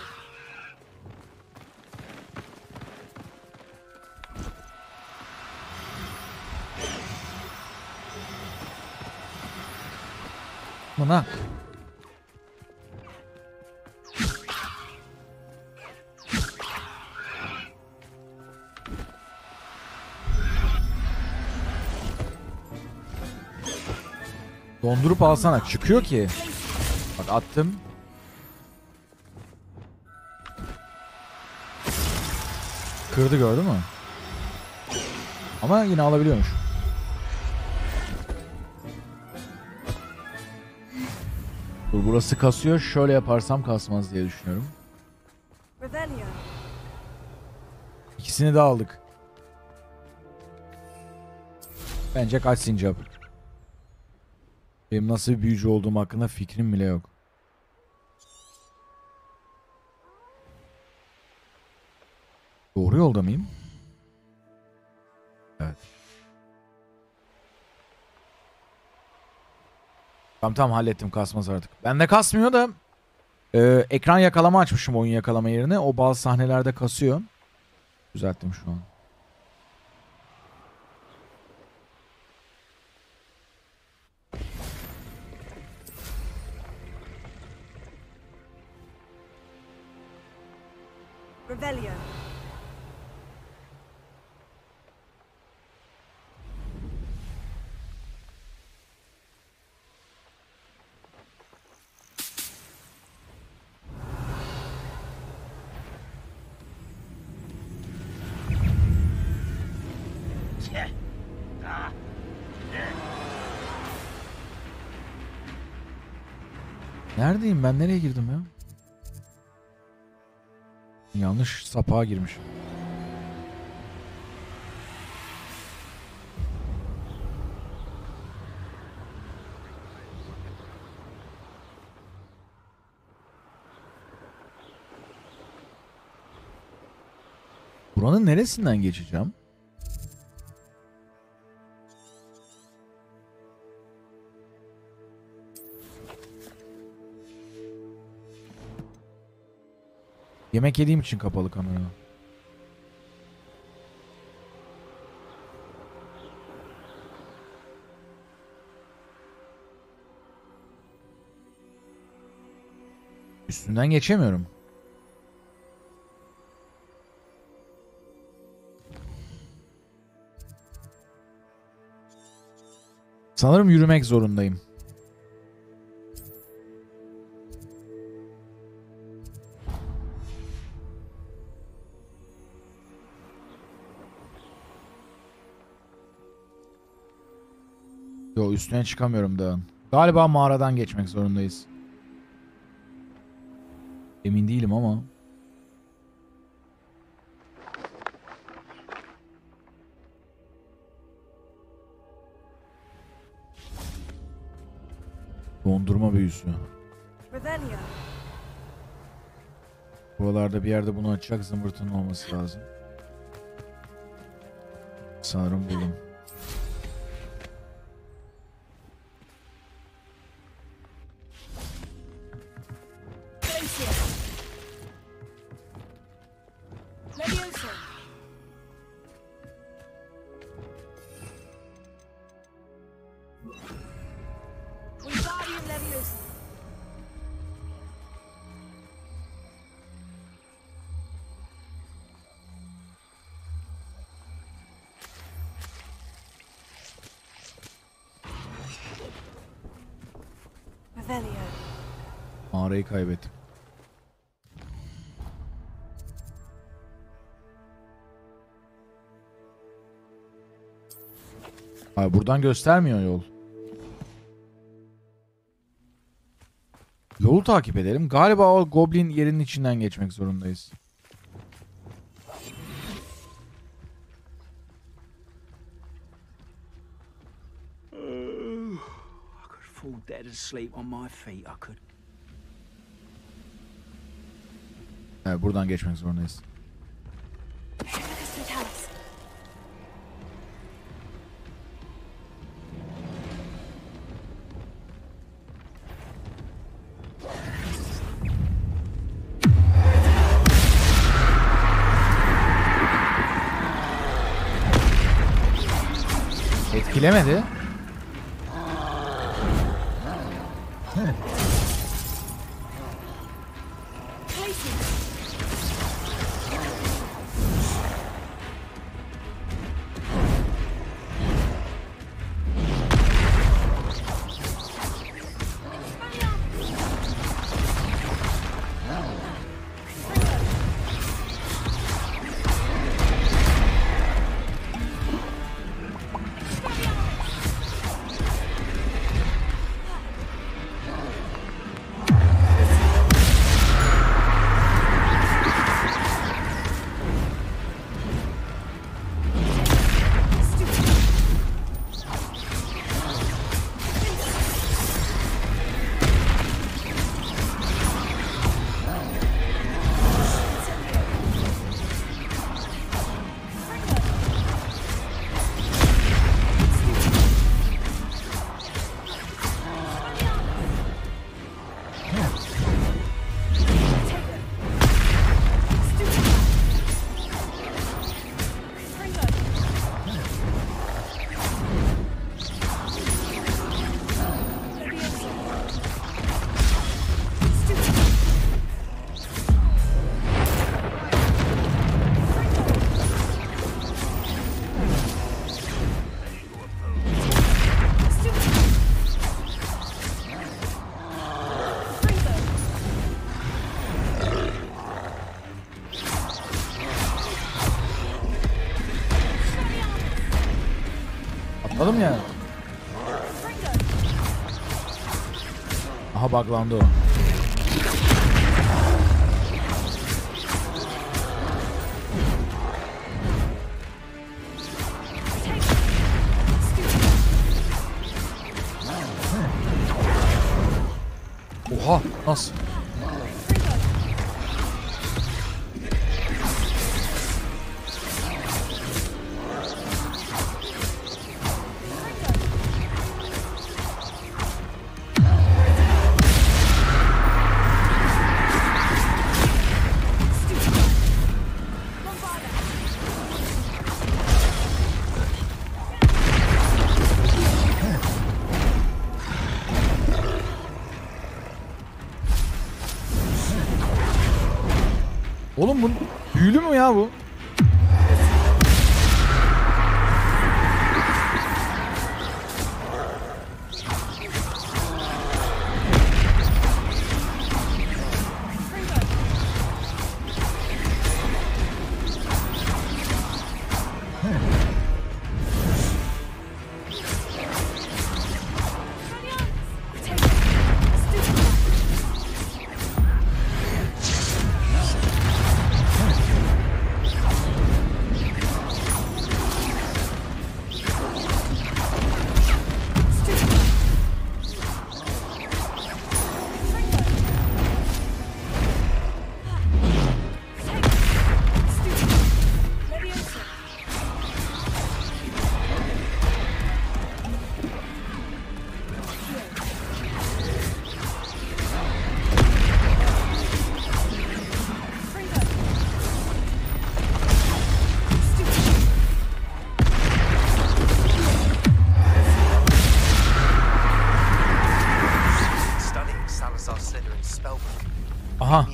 Buna. Dondurup alsana. Çıkıyor ki. Bak attım. Kırdı, gördün mü? Ama yine alabiliyormuş. Dur, burası kasıyor. Şöyle yaparsam kasmaz diye düşünüyorum. Revelio. İkisini de aldık. Bence kaç sincap. Benim nasıl bir büyücü olduğum hakkında fikrim bile yok. Doğru yolda mıyım? Evet. Tamam hallettim, kasmaz artık. Bende kasmıyor da ekran yakalama açmışım oyun yakalama yerine. O bazı sahnelerde kasıyor. Düzelttim şu an. Revelio. Neredeyim ben? Nereye girdim ya? Yanlış sapağa girmiş. Buranın neresinden geçeceğim? Yemek yediğim için kapalı kamera. Üstünden geçemiyorum. Sanırım yürümek zorundayım. Yo, üstüne çıkamıyorum dağın. Galiba mağaradan geçmek zorundayız. Emin değilim ama. Dondurma büyüsü. Revelio. Buralarda bir yerde bunu açacak zımbırtının olması lazım. Sanırım buldum. Leviosa. Wingardium Leviosa. Mağarayı kaybettim. Abi buradan göstermiyor yol. Yolu takip edelim. Galiba o goblin yerinin içinden geçmek zorundayız. I could fall dead asleep on my feet. I could. Evet, buradan geçmek zorundayız. Etkilemedi. Atladım ya. Aha buglandı o. Oha nasıl? Oğlum bu büyülü mü ya bu? Aha.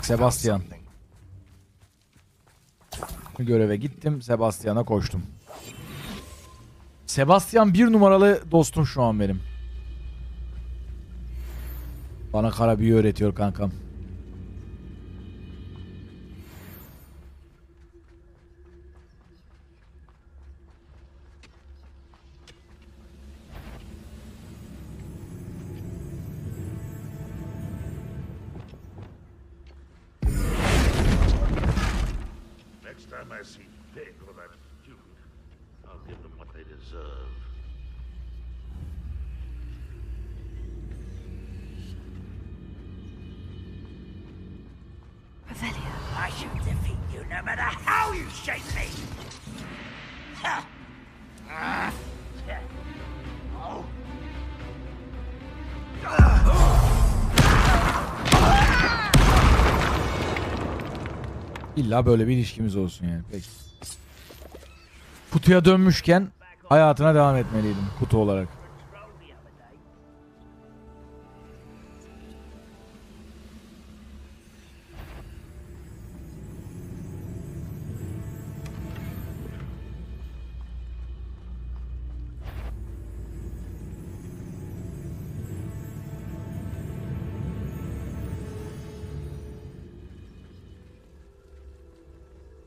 Sebastian. Göreve gittim. Sebastian'a koştum. Sebastian bir numaralı dostum şu an benim. Bana kara büyü öğretiyor kankam. Next time I see pig or that student, I'll give them what they deserve. I shall defeat you no matter how you shake me! Ha! Ah! Oh! İlla böyle bir ilişkimiz olsun yani. Peki. Kutuya dönmüşken hayatına devam etmeliydim kutu olarak.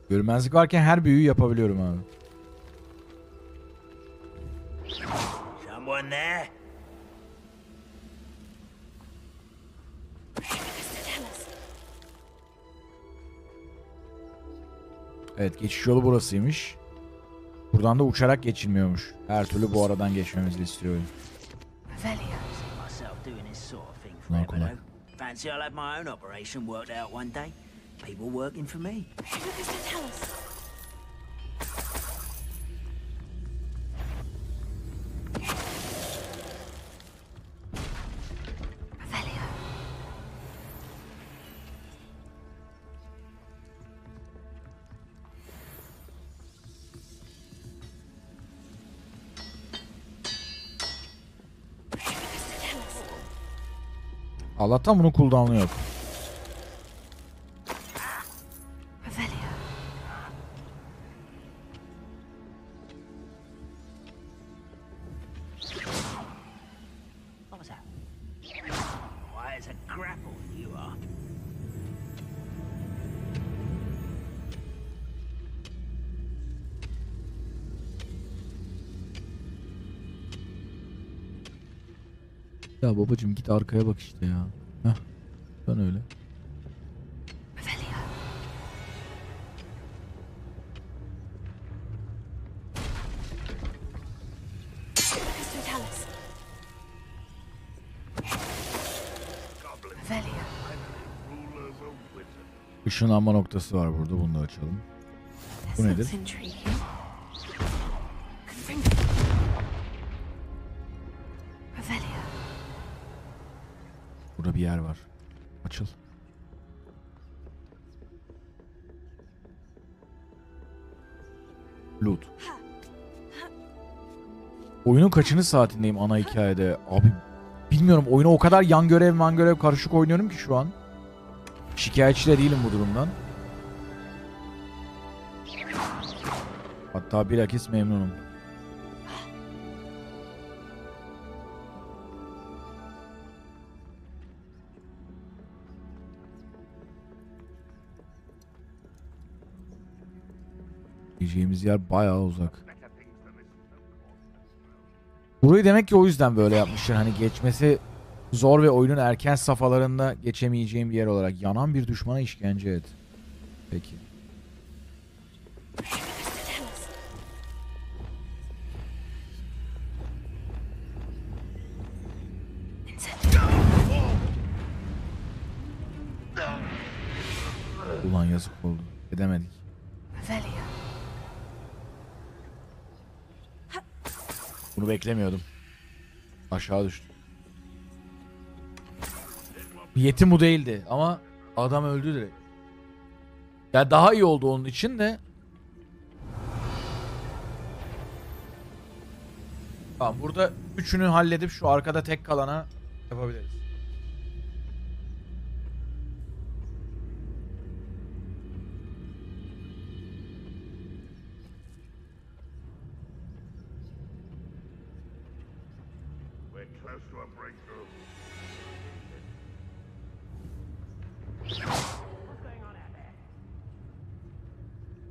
Görmezlik varken her büyüyü yapabiliyorum abi. Someone there? Evet, geçiş yolu burasıymış. Buradan da uçarak geçilmiyormuş. Her türlü bu aradan geçmemizi istiyor oyun. Bunlar kolay. Fancy I'll have my own operation worked out one day. People working for me. Allah'tan bunun cooldown'u yok. Ya babacım git arkaya bak işte ya. Heh. Ben öyle. Işınlanma noktası var burada. Bunu da açalım. Bu nedir? Burada bir yer var. Açıl. Loot. Oyunun kaçıncı saatindeyim ana hikayede? Abi bilmiyorum, oyunu o kadar yan görev karışık oynuyorum ki şu an. Şikayetçi de değilim bu durumdan. Hatta bilakis memnunum. Gideceğimiz yer bayağı uzak. Burayı demek ki o yüzden böyle yapmışlar. Hani geçmesi zor ve oyunun erken safhalarında geçemeyeceğim bir yer olarak. Yanan bir düşmana işkence et. Peki. Ulan yazık oldu. Edemedik. Bunu beklemiyordum. Aşağı düştü. Niyetim bu değildi ama adam öldü direkt. Ya daha iyi oldu onun için de. Tamam, burada üçünü halledip şu arkada tek kalana yapabiliriz.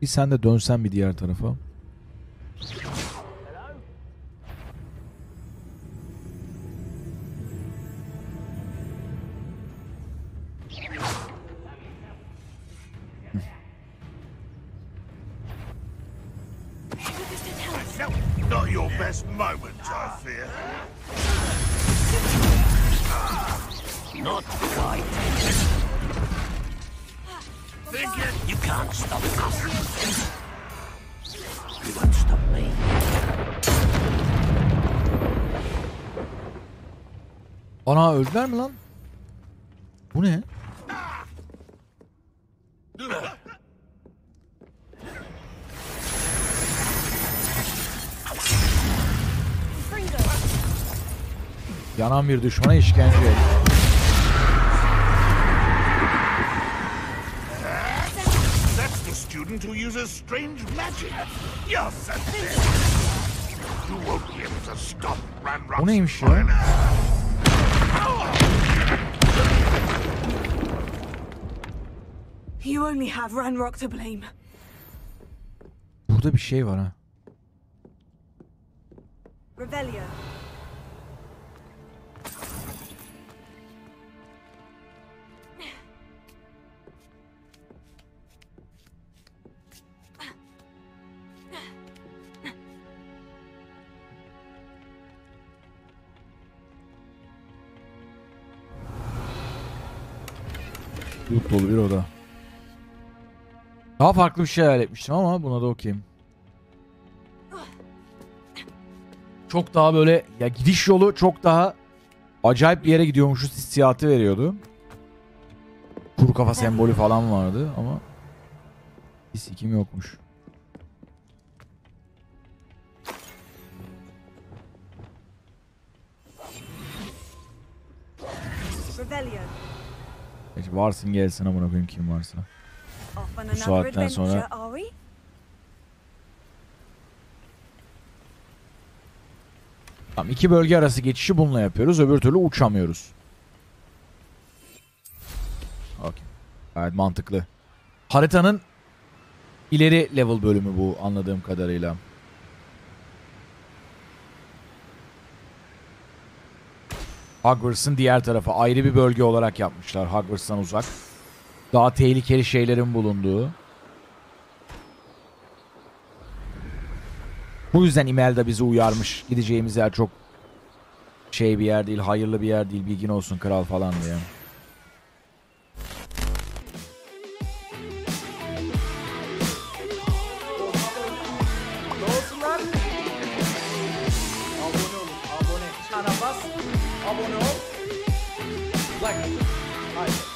Bir sen de dönsen bir diğer tarafa. Not your best moment, I fear. Not quite. Thinking you can't stop us. You won't stop me. Ana öldüler mi lan? Bu ne? Yanan bir düşmana işkence et. that's the student who uses strange magic. You're sensitive. You won't be able to stop Ranrock's O neymiş ya? You only have Ranrock to blame. Burada bir şey var ha. Revelio. Loot dolu bir oda. Daha farklı bir şey hayal etmiştim ama buna da okeyim. Çok daha böyle ya gidiş yolu çok daha acayip bir yere gidiyormuşuz hissiyatı veriyordu. Kuru kafa sembolü falan vardı ama kim yokmuş. Peki varsın gelsin amına koyayım kim varsa. Bu saatten sonra tamam, iki bölge arası geçişi bununla yapıyoruz. Öbür türlü uçamıyoruz. Okay. Gayet mantıklı. Haritanın ileri level bölümü bu anladığım kadarıyla. Hogwarts'ın diğer tarafı ayrı bir bölge olarak yapmışlar. Hogwarts'tan uzak. Daha tehlikeli şeylerin bulunduğu. Bu yüzden Imelda bizi uyarmış. Gideceğimiz yer çok şey bir yer değil, hayırlı bir yer değil. Bilgin olsun kral falan diye. Dostlar. Abone olun. Abone. Çana bas. Abone ol. Like. Haydi.